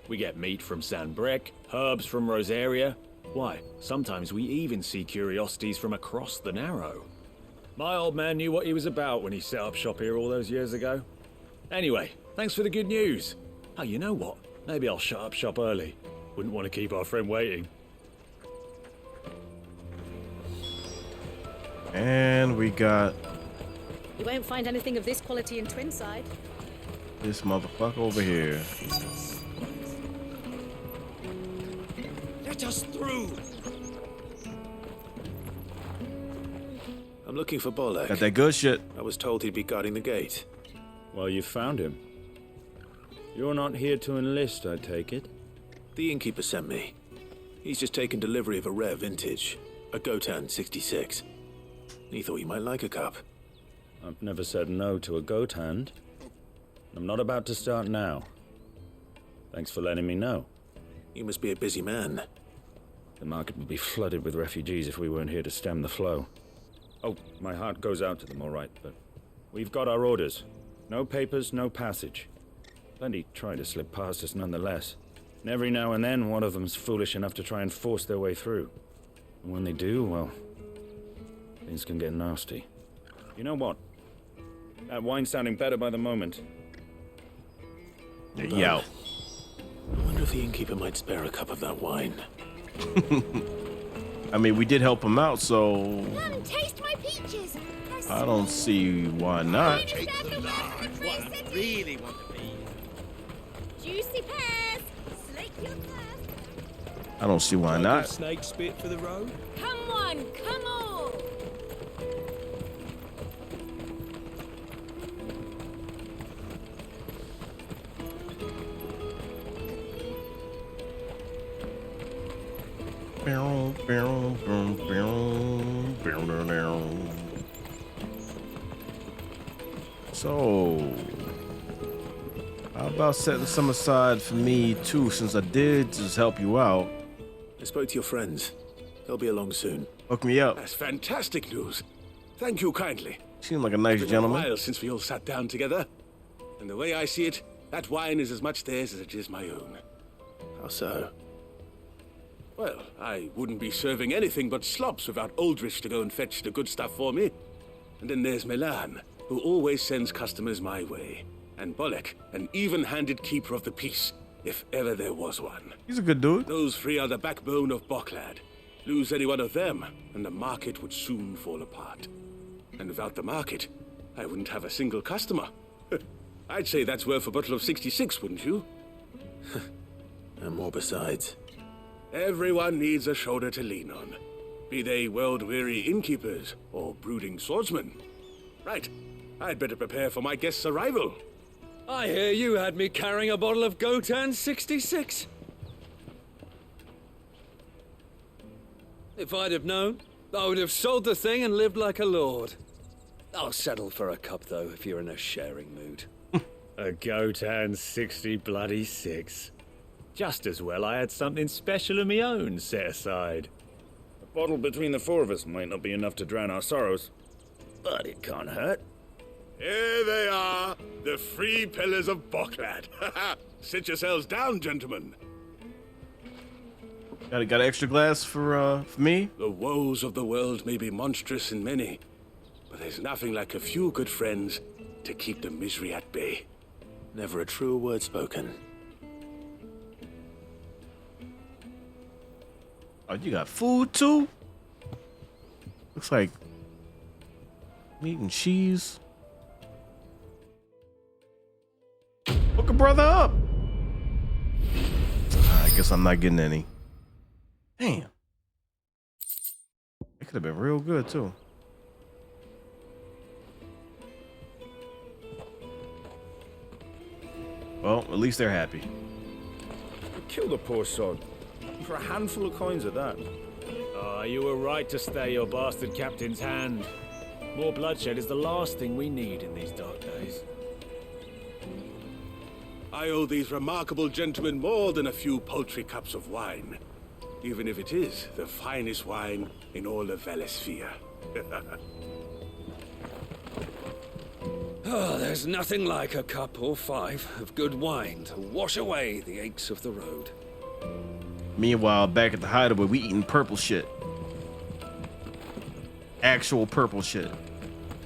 S18: We get meat from Sanbrec, herbs from Rosaria. Why, sometimes we even see curiosities from across the Narrow. My old man knew what he was about when he set up shop here all those years ago. Anyway, thanks for the good news. Oh, you know what? Maybe I'll shut up shop early. Wouldn't want to keep our friend waiting.
S1: And we got
S19: You won't find anything of this quality in Twinside.
S1: this motherfucker over here.
S14: Let us through!
S8: I'm looking for Bolek.
S1: Got that good shit.
S8: I was told he'd be guarding the gate.
S18: Well, you found him. You're not here to enlist, I take it?
S8: The innkeeper sent me. He's just taken delivery of a rare vintage, a Gotan 66. He thought you might like a cup.
S18: I've never said no to a goat hand. I'm not about to start now. Thanks for letting me know.
S8: You must be a busy man.
S18: The market would be flooded with refugees if we weren't here to stem the flow. Oh, my heart goes out to them, all right, but we've got our orders. No papers, no passage. Plenty try to slip past us nonetheless. And every now and then, one of them's foolish enough to try and force their way through. And when they do, well, things can get nasty. You know what? That wine's sounding better by the moment.
S1: Yo.
S8: I wonder if the innkeeper might spare a cup of that wine.
S1: I mean, we did help him out, so
S9: Come, taste my peaches.
S1: I don't see why not.
S11: Take the large. What I really want to be.
S9: Juicy pears. Slake your thirst.
S1: I don't see why
S14: Jug
S1: not.
S14: of snake spit for the road?
S7: Come on!
S1: So, how about setting some aside for me too, since I did just help you out?
S8: I spoke to your friends. They'll be along soon.
S1: Hook me up.
S4: That's fantastic news. Thank you kindly.
S1: Seems like a nice
S4: It's been
S1: gentleman.
S4: a while since we all sat down together. And the way I see it, that wine is as much theirs as it is my own.
S8: How so?
S4: Well, I wouldn't be serving anything but slops without Aldrich to go and fetch the good stuff for me. And then there's Milan, who always sends customers my way. And Bolek, an even-handed keeper of the peace, if ever there was one.
S1: He's a good dude.
S4: Those three are the backbone of Barclad. Lose any one of them, and the market would soon fall apart. And without the market, I wouldn't have a single customer. I'd say that's worth a bottle of 66, wouldn't you?
S8: And more besides.
S4: Everyone needs a shoulder to lean on. Be they world-weary innkeepers or brooding swordsmen. Right, I'd better prepare for my guest's arrival.
S22: I hear you had me carrying a bottle of Gotan 66. If I'd have known, I would have sold the thing and lived like a lord. I'll settle for a cup, though, if you're in a sharing mood.
S18: A Gotan 60 bloody 6. Just as well I had something special of my own set aside. A bottle between the four of us might not be enough to drown our sorrows, but it can't hurt.
S4: Here they are, the three pillars of Barclad. Sit yourselves down, gentlemen.
S1: Got an extra glass for me?
S4: The woes of the world may be monstrous in many, but there's nothing like a few good friends to keep the misery at bay.
S8: Never a truer word spoken.
S1: Oh, you got food too? Looks like meat and cheese. Hook a brother up. I guess I'm not getting any. Damn. It could have been real good too. Well, at least they're happy.
S18: Kill the poor sod. For a handful of coins at that. You were right to stay your bastard captain's hand. More bloodshed is the last thing we need in these dark days.
S4: I owe these remarkable gentlemen more than a few paltry cups of wine. Even if it is the finest wine in all of Valisphere.
S22: Oh, there's nothing like a cup or 5 of good wine to wash away the aches of the road.
S1: Meanwhile, back at the hideaway, we eating purple shit. Actual purple shit.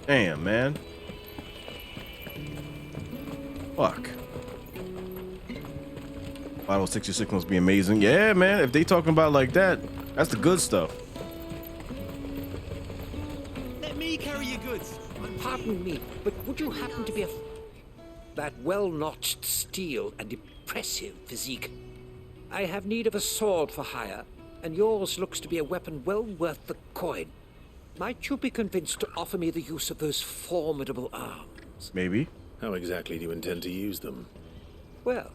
S1: Damn, man. Fuck. Bottle 66 must be amazing. Yeah, man. If they talking about like that, that's the good stuff.
S15: Let me carry your goods.
S14: Pardon me, but would you happen to be that well-notched steel and impressive physique? I have need of a sword for hire, and yours looks to be a weapon well worth the coin. Might you be convinced to offer me the use of those formidable arms?
S1: Maybe.
S8: How exactly do you intend to use them?
S14: Well,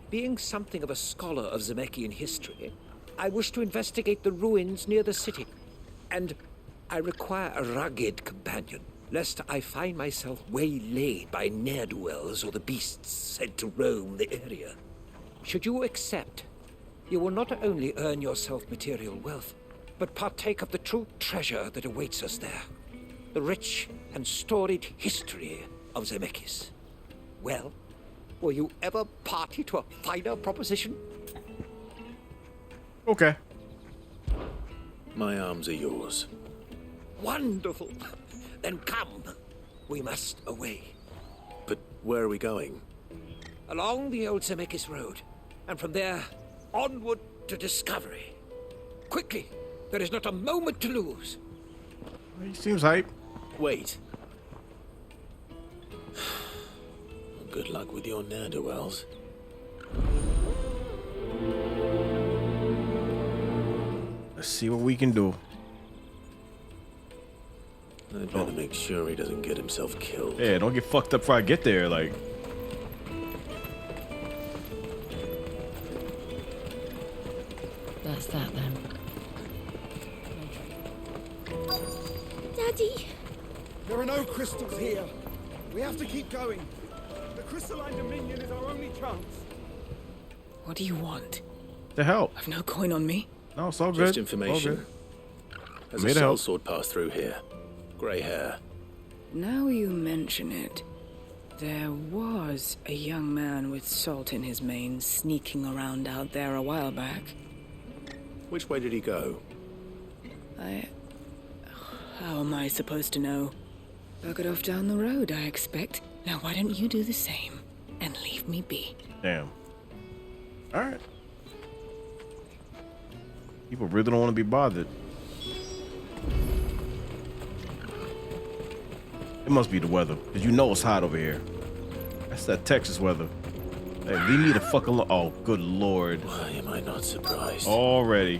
S14: being something of a scholar of Zemeckis history, I wish to investigate the ruins near the city, and I require a rugged companion, lest I find myself waylaid by ne'er-do-wells or the beasts sent to roam the area. Should you accept, you will not only earn yourself material wealth, but partake of the true treasure that awaits us there. The rich and storied history of Zemeckis. Well, were you ever party to a finer proposition?
S1: Okay.
S8: My arms are yours.
S14: Wonderful. Then come. We must away.
S8: But where are we going?
S14: Along the old Zemeckis Road, and from there, onward to discovery. Quickly, there is not a moment to lose.
S1: He seems hype.
S8: Wait. Good luck with your ne'er-do-wells.
S1: Let's see what we can do.
S8: I'd better make sure he doesn't get himself killed.
S1: Yeah, don't get fucked up before I get there, like.
S20: That's that then.
S23: Daddy!
S2: There are no crystals here. We have to keep going. The crystalline dominion is our only chance.
S7: What do you want?
S1: To help.
S7: I've no coin on me.
S1: No, it's all good.
S8: Just information.
S1: All good.
S8: Has
S1: Made
S8: a
S1: help.
S8: sword passed through here? Grey hair.
S7: Now you mention it, there was a young man with salt in his mane sneaking around out there a while back.
S8: Which way did he go?
S7: How am I supposed to know? Buggered off down the road, I expect. Now why don't you do the same and leave me be?
S1: Damn. All right. People really don't want to be bothered. It must be the weather, because you know it's hot over here. That's that Texas weather. Hey, leave me the fuck alone. Oh, good lord.
S8: Why am I not surprised?
S1: Already.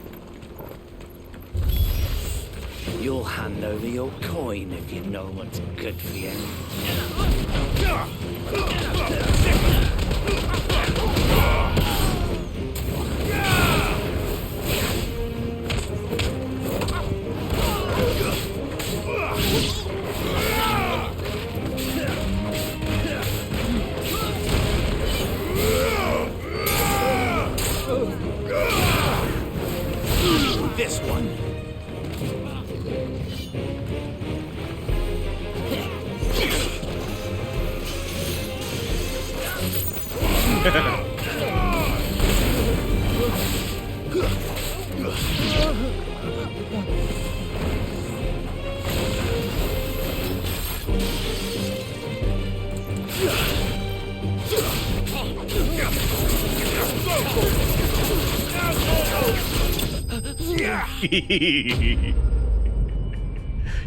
S5: You'll hand over your coin if you know what's good for you.
S14: This one.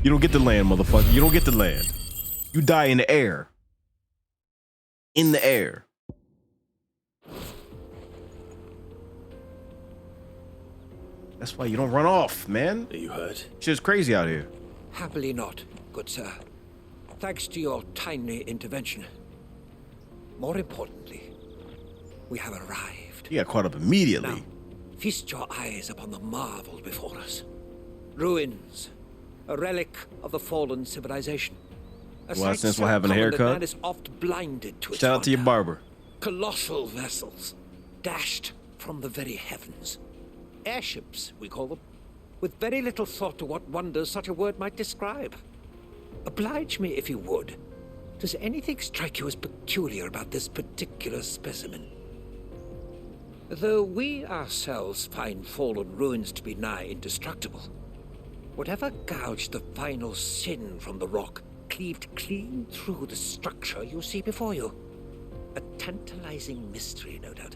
S1: You don't get to land, motherfucker. You don't get to land. You die in the air. In the air. That's why you don't run off, man.
S8: Are you hurt?
S1: Shit's crazy out here.
S14: Happily not, good sir. Thanks to your timely intervention. More importantly, we have arrived.
S1: You got caught up immediately.
S14: Now, feast your eyes upon the marvel before us. Ruins, a relic of the fallen civilization.
S1: Well, since we're having a haircut,
S14: man is oft blinded to its
S1: shout out to your
S14: wonder.
S1: barber.
S14: Colossal vessels, dashed from the very heavens. Airships, we call them, with very little thought to what wonders such a word might describe. Oblige me if you would. Does anything strike you as peculiar about this particular specimen? Though we ourselves find fallen ruins to be nigh indestructible, whatever gouged the final sin from the rock cleaved clean through the structure you see before you. A tantalizing mystery, no doubt,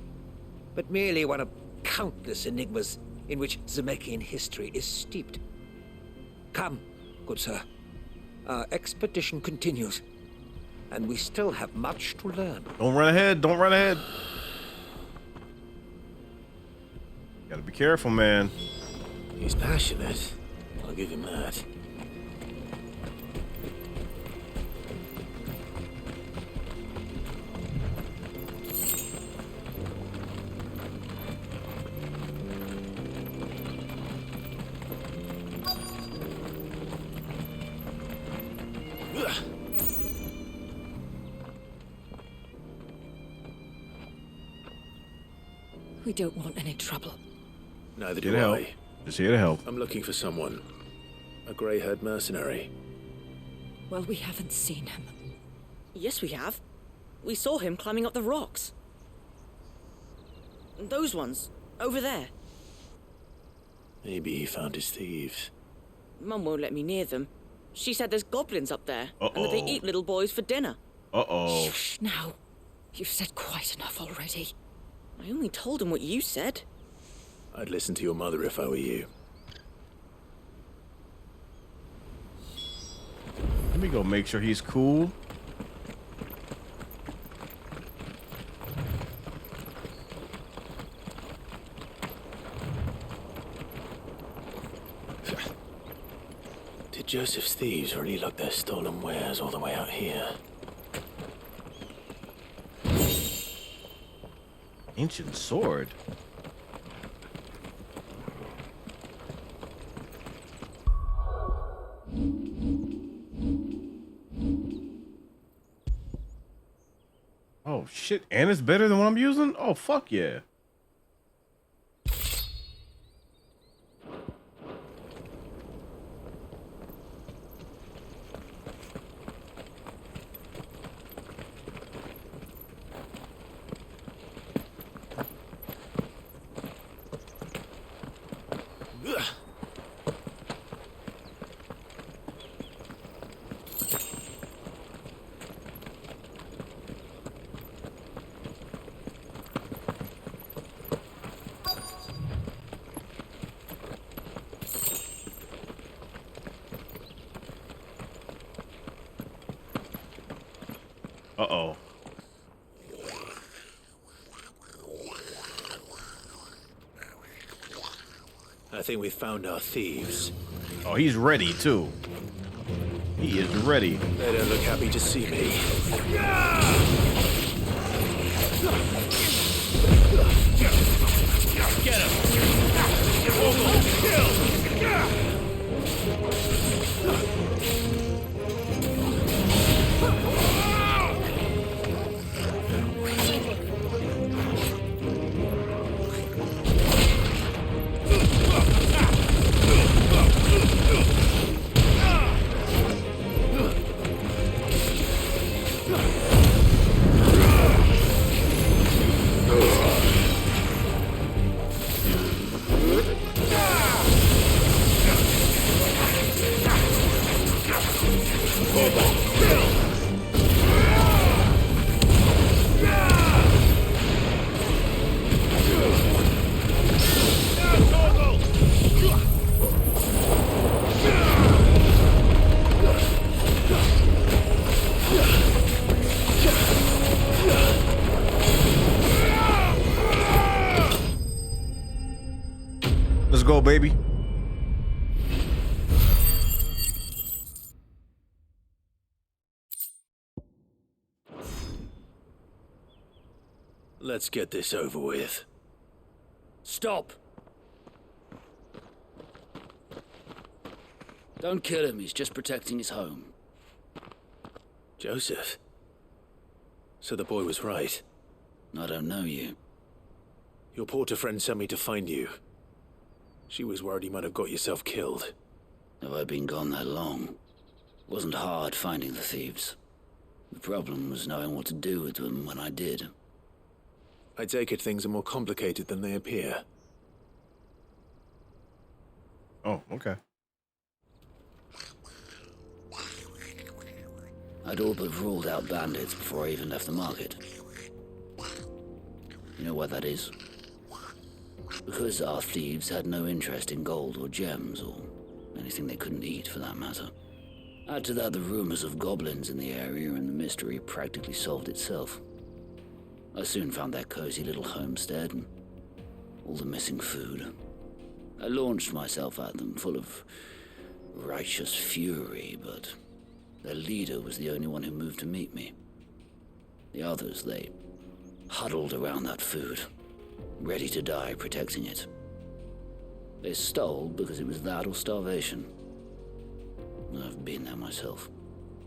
S14: but merely one of countless enigmas in which Zemeckis history is steeped. Come, good sir. Our expedition continues, and we still have much to learn.
S1: Don't run ahead. Don't run ahead. Gotta be careful, man.
S8: He's passionate. I'll give him that.
S20: We don't want any trouble.
S8: Neither
S1: Here
S8: do
S1: to help.
S8: I.
S1: Just here to help.
S8: I'm looking for someone. A grey-haired mercenary.
S19: Well, we haven't seen him.
S3: Yes, we have. We saw him climbing up the rocks. Those ones, over there.
S8: Maybe he found his thieves.
S3: Mum won't let me near them. She said there's goblins up there, and that they eat little boys for dinner.
S1: Uh-oh.
S19: Shh, now. You've said quite enough already.
S3: I only told him what you said.
S8: I'd listen to your mother if I were you.
S1: Let me go make sure he's cool.
S8: Did Joseph's thieves really lug their stolen wares all the way out here?
S1: Ancient sword. Oh shit, and it's better than what I'm using? Oh fuck yeah. Uh-oh.
S8: I think we found our thieves.
S1: Oh, he's ready too. He is ready.
S8: They don't look happy to see me.
S16: Get him! Kill!
S1: Let's go, baby.
S8: Let's get this over with.
S6: Stop! Don't kill him, he's just protecting his home.
S8: Joseph? So the boy was right.
S6: I don't know you.
S8: Your porter friend sent me to find you. She was worried you might have got yourself killed.
S6: Have I been gone that long? It wasn't hard finding the thieves. The problem was knowing what to do with them when I did.
S8: I take it things are more complicated than they appear.
S1: Oh, okay.
S6: I'd all but ruled out bandits before I even left the market. You know why that is? Because our thieves had no interest in gold or gems or anything they couldn't eat for that matter. Add to that the rumors of goblins in the area and the mystery practically solved itself. I soon found their cozy little homestead and all the missing food. I launched myself at them full of righteous fury, but their leader was the only one who moved to meet me. The others, they huddled around that food, ready to die protecting it. They stole because it was that or starvation. I've been there myself,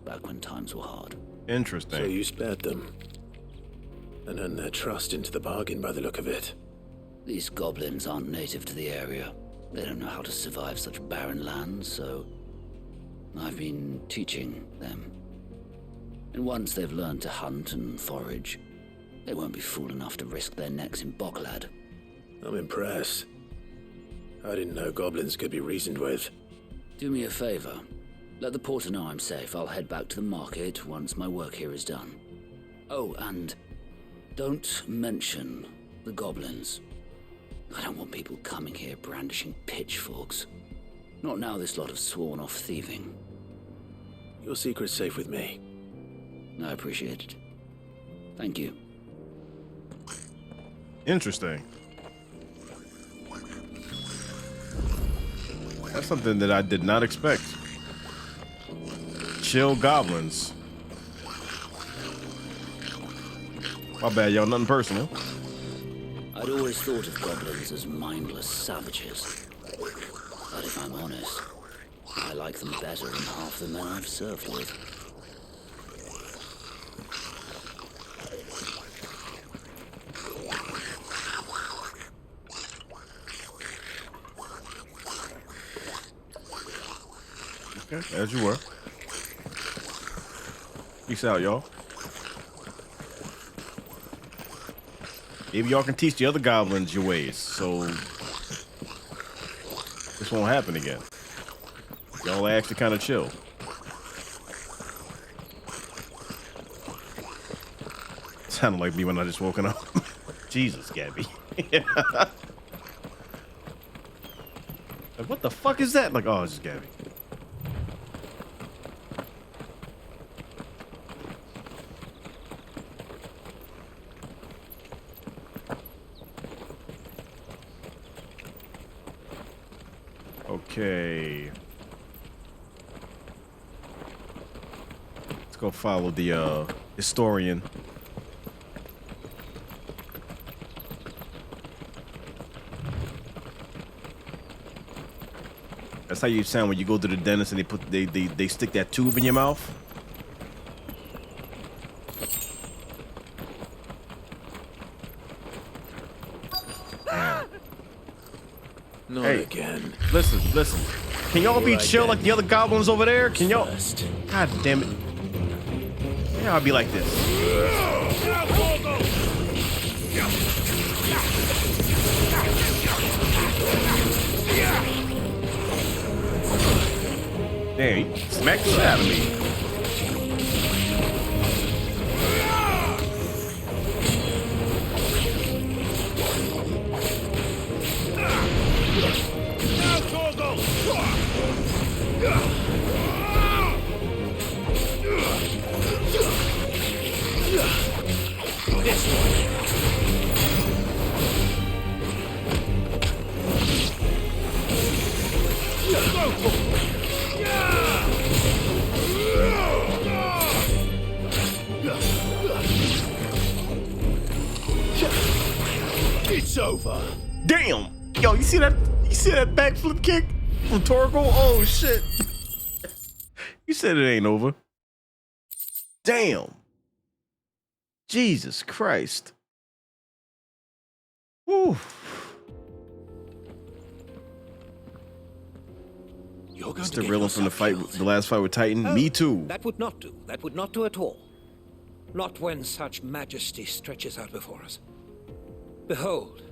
S6: back when times were hard.
S1: Interesting.
S8: So you spared them, and earned their trust into the bargain by the look of it.
S6: These goblins aren't native to the area. They don't know how to survive such barren lands, so I've been teaching them. And once they've learned to hunt and forage, they won't be fool enough to risk their necks in Boklad.
S8: I'm impressed. I didn't know goblins could be reasoned with.
S6: Do me a favor. Let the porter know I'm safe. I'll head back to the market once my work here is done. Oh, and don't mention the goblins. I don't want people coming here brandishing pitchforks. Not now this lot have sworn off thieving.
S8: Your secret's safe with me.
S6: I appreciate it. Thank you.
S1: Interesting. That's something that I did not expect. Chill goblins. My bad, y'all. Nothing personal.
S6: I'd always thought of goblins as mindless savages. But if I'm honest, I like them better than half the men I've served with.
S1: Okay, as you were. Peace out, y'all. Maybe y'all can teach the other goblins your ways, so this won't happen again. Y'all are actually kind of chill. Sounded like me when I just woken up. Jesus, Gabby. Like, what the fuck is that? Like, oh, it's just Gabby. Okay. Let's go follow the historian. That's how you sound when you go to the dentist and they stick that tube in your mouth.
S8: Not
S1: hey,
S8: again.
S1: Listen. Can y'all be chill like the other goblins over there? Can y'all? God damn it. Yeah, I'll be like this. Damn, he smacked the shit out of me.
S16: It's over.
S1: Damn. Yo, you see that? You see that backflip kick from Torgal? Oh shit. You said it ain't over. Damn. Jesus Christ. Woo.
S16: You're going
S1: Still reeling from the last fight with Titan.
S14: Oh,
S1: Me too.
S14: That would not do. That would not do at all. Not when such majesty stretches out before us. Behold,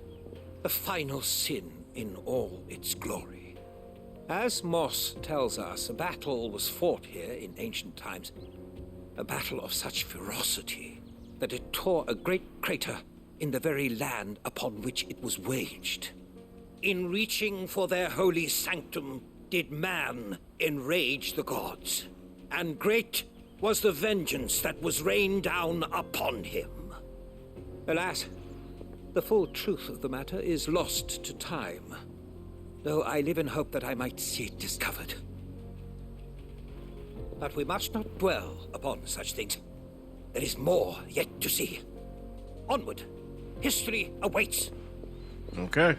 S14: the final sin in all its glory. As Moss tells us, a battle was fought here in ancient times. A battle of such ferocity that it tore a great crater in the very land upon which it was waged. In reaching for their holy sanctum, did man enrage the gods, and great was the vengeance that was rained down upon him. Alas, the full truth of the matter is lost to time, though I live in hope that I might see it discovered. But we must not dwell upon such things. There is more yet to see. Onward. History awaits.
S1: Okay.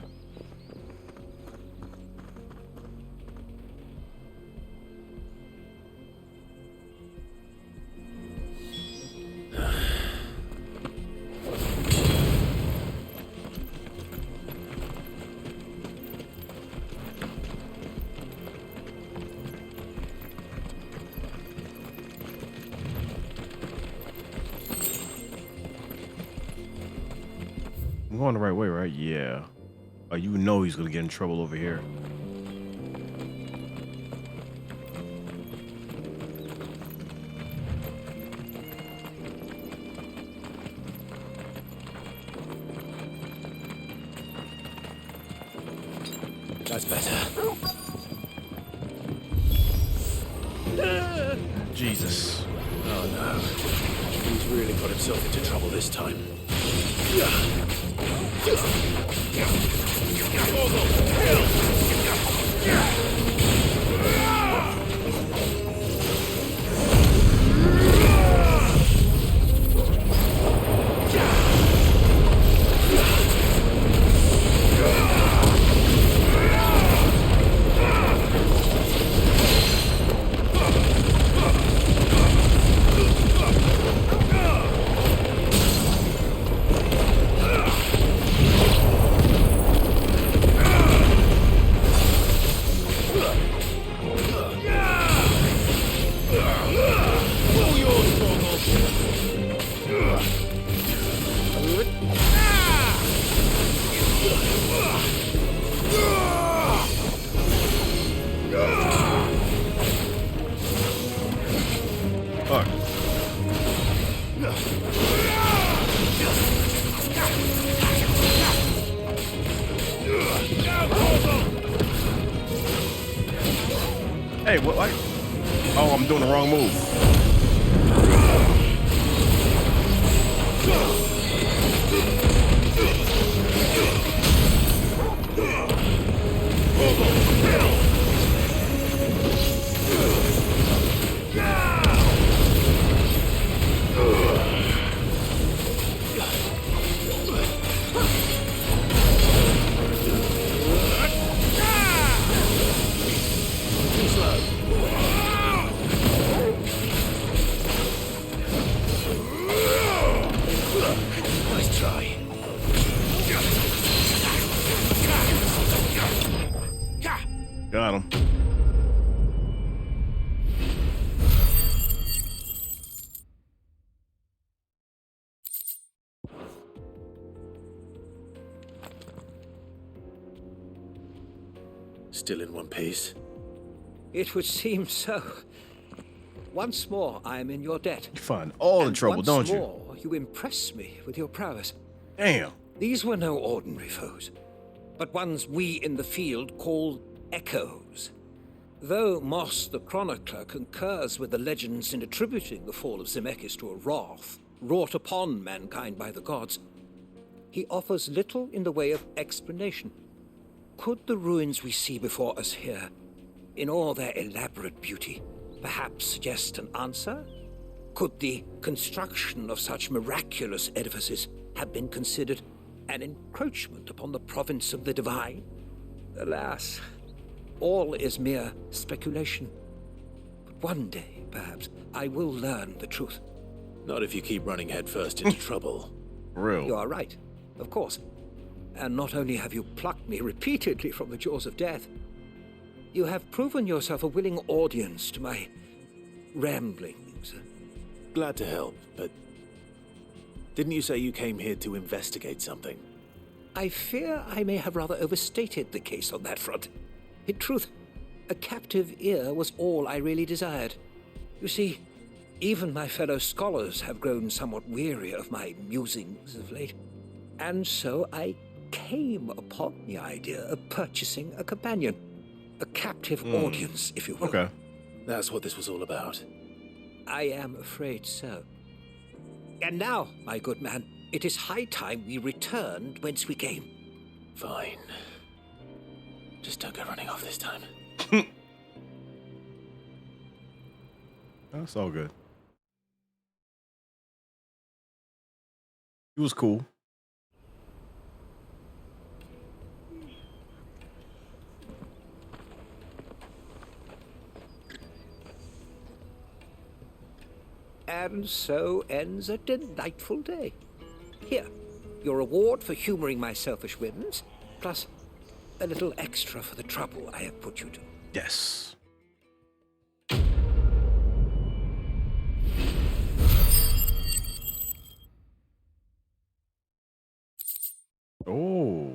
S1: I'm going the right way, right? Yeah. Oh, you know he's gonna get in trouble over here.
S8: That's better.
S1: Jesus.
S8: Oh no. He's really got himself into trouble this time. Hey, what? Oh, I'm doing the wrong move. Nice try.
S1: Got him.
S8: Still in one piece.
S14: It would seem so. Once more, I am in your debt.
S1: You find all the trouble, don't you?
S14: Once more, you impress me with your prowess.
S1: Damn.
S14: These were no ordinary foes, but ones we in the field call echoes. Though Moss the Chronicler concurs with the legends in attributing the fall of Zemeckis to a wrath wrought upon mankind by the gods, he offers little in the way of explanation. Could the ruins we see before us here, in all their elaborate beauty, perhaps suggest an answer? Could the construction of such miraculous edifices have been considered an encroachment upon the province of the divine. Alas, all is mere speculation. But one day, perhaps, I will learn the truth.
S8: Not if you keep running headfirst into trouble.
S1: Real.
S14: You are right, of course. And not only have you plucked me repeatedly from the jaws of death, you have proven yourself a willing audience to my ramblings.
S8: Glad to help, but didn't you say you came here to investigate something?
S14: I fear I may have rather overstated the case on that front. In truth, a captive ear was all I really desired. You see, even my fellow scholars have grown somewhat weary of my musings of late. And so I came upon the idea of purchasing a companion. A captive audience, if you will.
S1: Okay.
S8: That's what this was all about.
S14: I am afraid so. And now, my good man, it is high time we returned whence we came.
S8: Fine. Just don't go running off this time.
S1: That's all good. He was cool.
S14: And so ends a delightful day. Here, your reward for humoring my selfish whims, plus a little extra for the trouble I have put you to.
S1: Yes. Oh.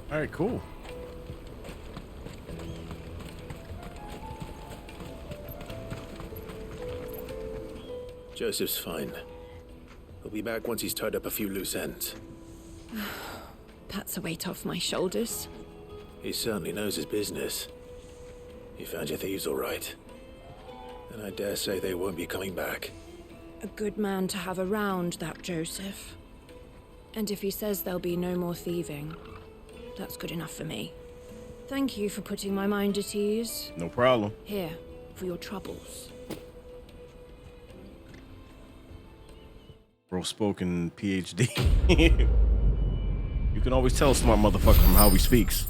S1: All right, cool.
S8: Joseph's fine. He'll be back once he's tied up a few loose ends.
S20: That's a weight off my shoulders.
S8: He certainly knows his business. You found your thieves all right. And I dare say they won't be coming back.
S20: A good man to have around, that Joseph. And if he says there'll be no more thieving, that's good enough for me. Thank you for putting my mind at ease.
S1: No problem.
S20: Here, for your troubles.
S1: Bro-spoken PhD. You can always tell a smart motherfucker from how he speaks.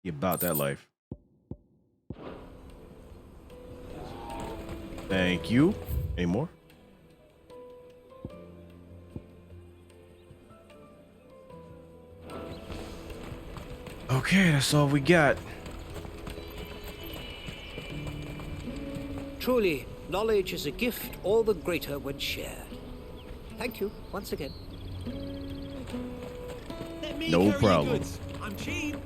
S1: He about that life. Thank you. Any more? Okay, that's all we got.
S14: Truly, knowledge is a gift all the greater when shared. Thank you once again.
S1: No problem.
S15: I'm cheap.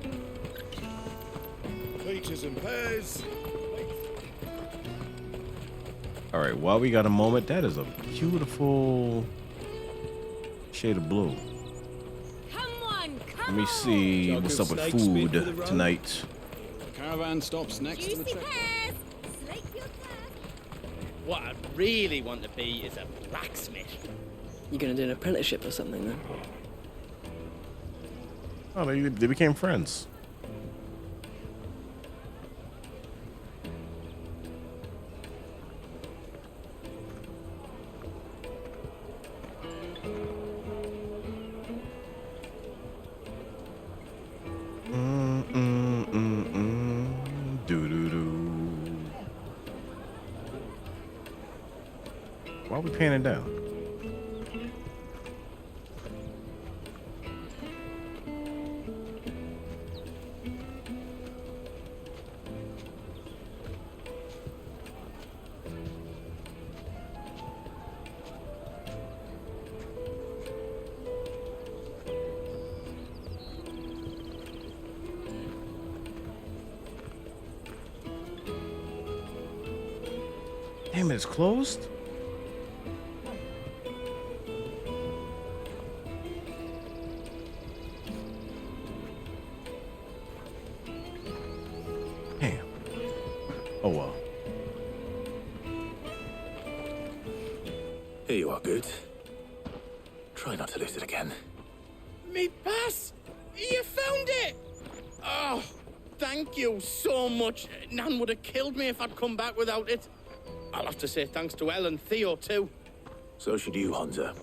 S2: Peaches and pears.
S1: All right, while we got a moment, that is a beautiful shade of blue. Let me see what's up with food tonight.
S10: The caravan stops next to the checkpoint.
S11: What I really want to be is a blacksmith.
S12: You gonna do an apprenticeship or something then?
S1: Oh, they became friends. Why are we panning down? Damn it, it's closed? Damn. Oh well.
S8: Here you are, good. Try not to lose it again.
S11: Me pass! You found it! Oh, thank you so much. Nan would have killed me if I'd come back without it. I'll have to say thanks to Elle and Theo, too.
S8: So should you, Hansa.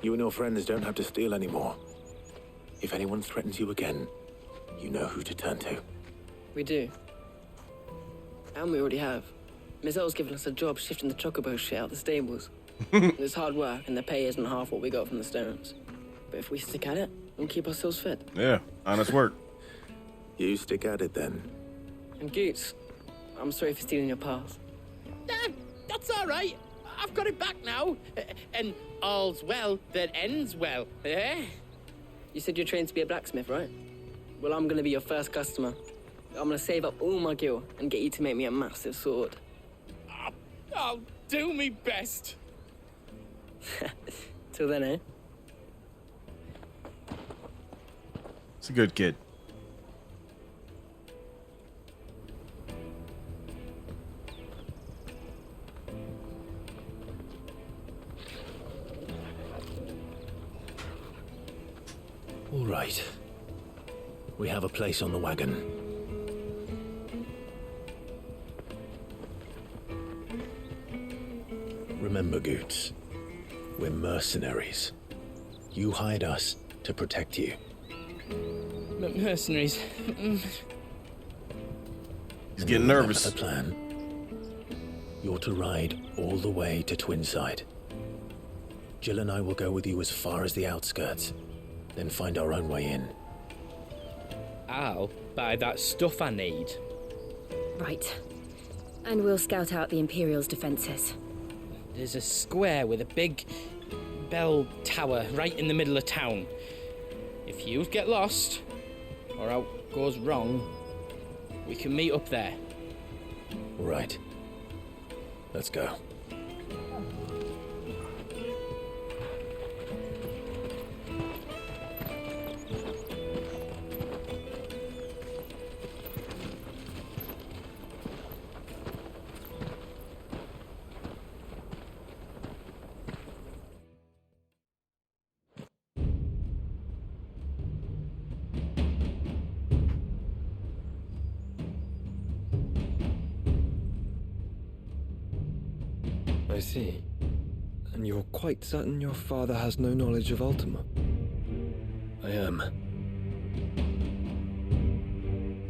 S8: You and your friends don't have to steal anymore. If anyone threatens you again, you know who to turn to.
S12: We do. And we already have. Miss Earl's given us a job shifting the chocobo shit out the stables. It's hard work, and the pay isn't half what we got from the Stones. But if we stick at it, we'll keep ourselves fed.
S1: Yeah, honest work.
S8: You stick at it then.
S12: And Goots, I'm sorry for stealing your pass.
S11: That's all right. I've got it back now. And all's well that ends well, eh?
S12: You said you're trained to be a blacksmith, right? Well, I'm gonna be your first customer. I'm gonna save up all my gil and get you to make me a massive sword.
S11: I'll do me best.
S12: Till then, eh?
S1: It's a good kid.
S8: All right. We have a place on the wagon. Remember, Goots, we're mercenaries. You hired us to protect you.
S11: Mercenaries.
S1: He's getting nervous.
S8: The plan. You're to ride all the way to Twinside. Jill and I will go with you as far as the outskirts, then find our own way in.
S13: I'll buy that stuff I need.
S17: Right. And we'll scout out the Imperial's defenses.
S13: There's a square with a big bell tower right in the middle of town. If you get lost, or out goes wrong, we can meet up there.
S8: Right. Let's go.
S21: I see. And you're quite certain your father has no knowledge of Ultima?
S24: I am.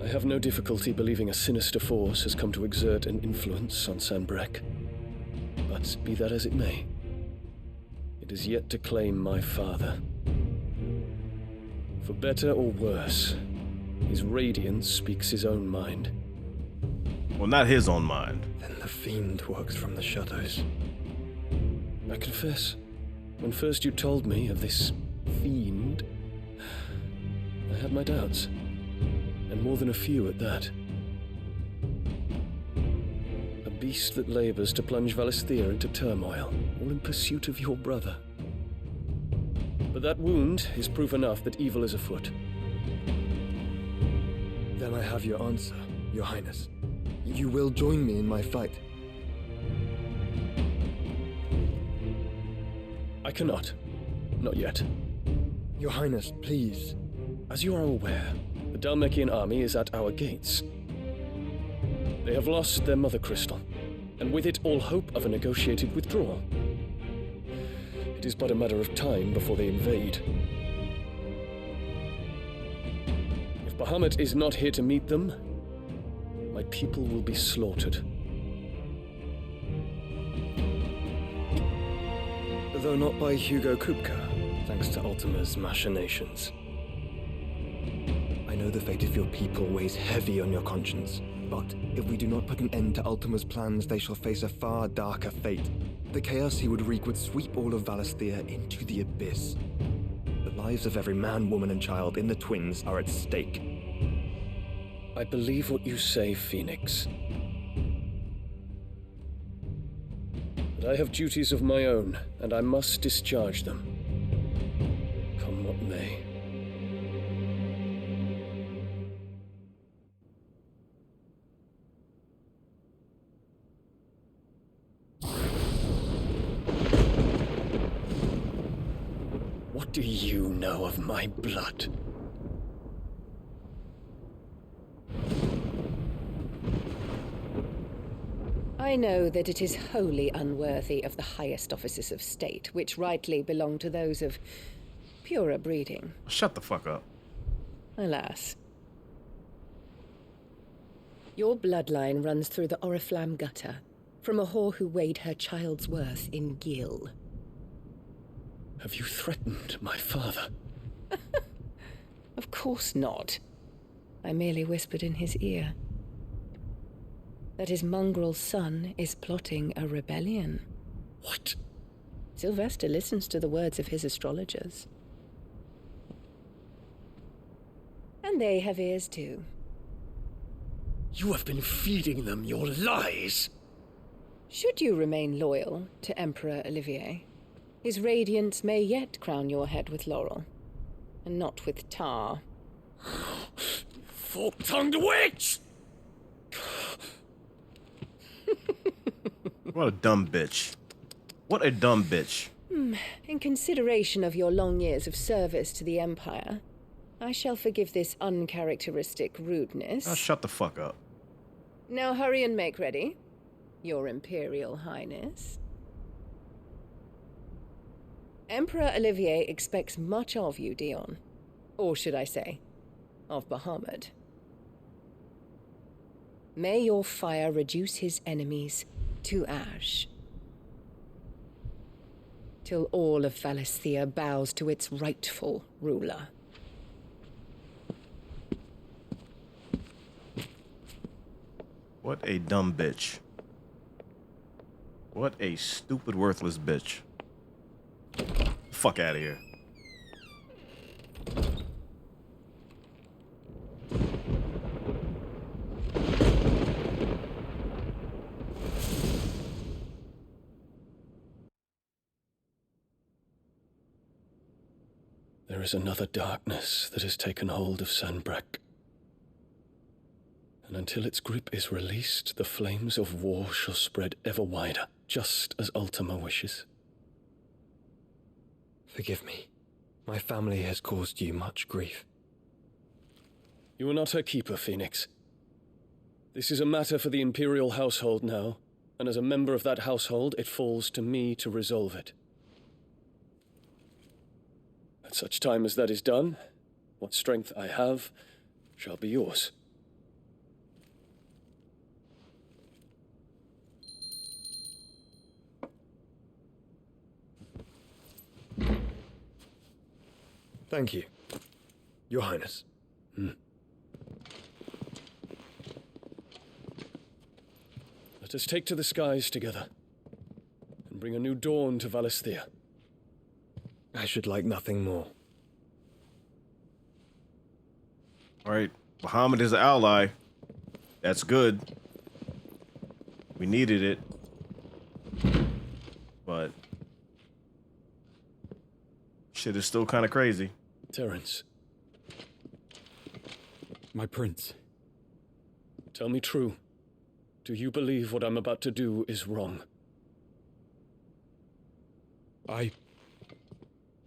S24: I have no difficulty believing a sinister force has come to exert an influence on Sanbreque. But be that as it may, it is yet to claim my father. For better or worse, his radiance speaks his own mind.
S1: Well, not his own mind.
S21: Then the fiend works from the shadows.
S24: I confess, when first you told me of this fiend, I had my doubts. And more than a few at that. A beast that labors to plunge Valisthea into turmoil, all in pursuit of your brother. But that wound is proof enough that evil is afoot.
S21: Then I have your answer, Your Highness. You will join me in my fight.
S24: I cannot. Not yet.
S21: Your Highness, please.
S24: As you are aware, the Dhalmekian army is at our gates. They have lost their mother crystal, and with it all hope of a negotiated withdrawal. It is but a matter of time before they invade. If Bahamut is not here to meet them, my people will be slaughtered.
S21: Though not by Hugo Kupka, thanks to Ultima's machinations. I know the fate of your people weighs heavy on your conscience, but if we do not put an end to Ultima's plans, they shall face a far darker fate. The chaos he would wreak would sweep all of Valisthea into the abyss. The lives of every man, woman, and child in the Twins are at stake.
S24: I believe what you say, Phoenix. But I have duties of my own, and I must discharge them. Come what may. What do you know of my blood?
S4: I know that it is wholly unworthy of the highest offices of state, which rightly belong to those of purer breeding.
S1: Shut the fuck up.
S4: Alas. Your bloodline runs through the Oriflamme gutter, from a whore who weighed her child's worth in gill.
S8: Have you threatened my father?
S4: Of course not. I merely whispered in his ear that his mongrel son is plotting a rebellion.
S8: What?
S4: Sylvester listens to the words of his astrologers. And they have ears too.
S8: You have been feeding them your lies!
S4: Should you remain loyal to Emperor Olivier, his radiance may yet crown your head with laurel, and not with tar.
S8: Fork-tongued witch!
S1: What a dumb bitch. What a dumb bitch.
S4: In consideration of your long years of service to the Empire, I shall forgive this uncharacteristic rudeness.
S1: Oh, shut the fuck up.
S4: Now hurry and make ready, Your Imperial Highness. Emperor Olivier expects much of you, Dion. Or should I say, of Bahamut. May your fire reduce his enemies to ash, till all of Valisthea bows to its rightful ruler.
S1: What a dumb bitch. What a stupid, worthless bitch. Fuck out of here.
S8: There is another darkness that has taken hold of Sanbreque. And until its grip is released, the flames of war shall spread ever wider, just as Ultima wishes.
S21: Forgive me. My family has caused you much grief.
S8: You are not her keeper, Phoenix. This is a matter for the Imperial household now, and as a member of that household, it falls to me to resolve it. At such time as that is done, what strength I have shall be yours.
S21: Thank you, Your Highness.
S8: Let us take to the skies together, and bring a new dawn to Valisthea.
S21: I should like nothing more.
S1: All right, Bahamut is an ally. That's good. We needed it. But shit is still kind of crazy.
S8: Terence.
S9: My prince.
S8: Tell me true. Do you believe what I'm about to do is wrong?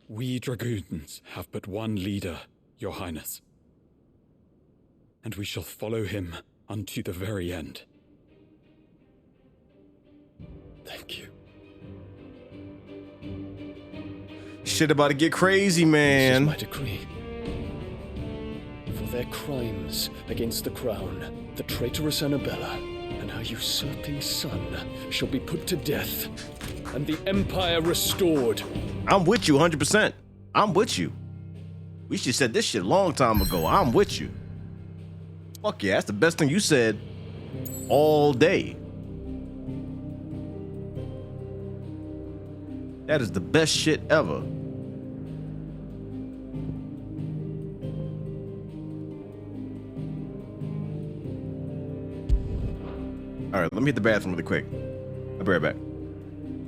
S9: We dragoons have but one leader, Your Highness. And we shall follow him unto the very end.
S8: Thank you.
S1: Shit about to get crazy, man.
S8: This is my decree. For their crimes against the crown, the traitorous Annabella and her usurping son shall be put to death, and the Empire restored.
S1: I'm with you 100%. I'm with you. We should have said this shit a long time ago. I'm with you. Fuck yeah, that's the best thing you said all day. That is the best shit ever. All right, let me hit the bathroom really quick. I'll be right back.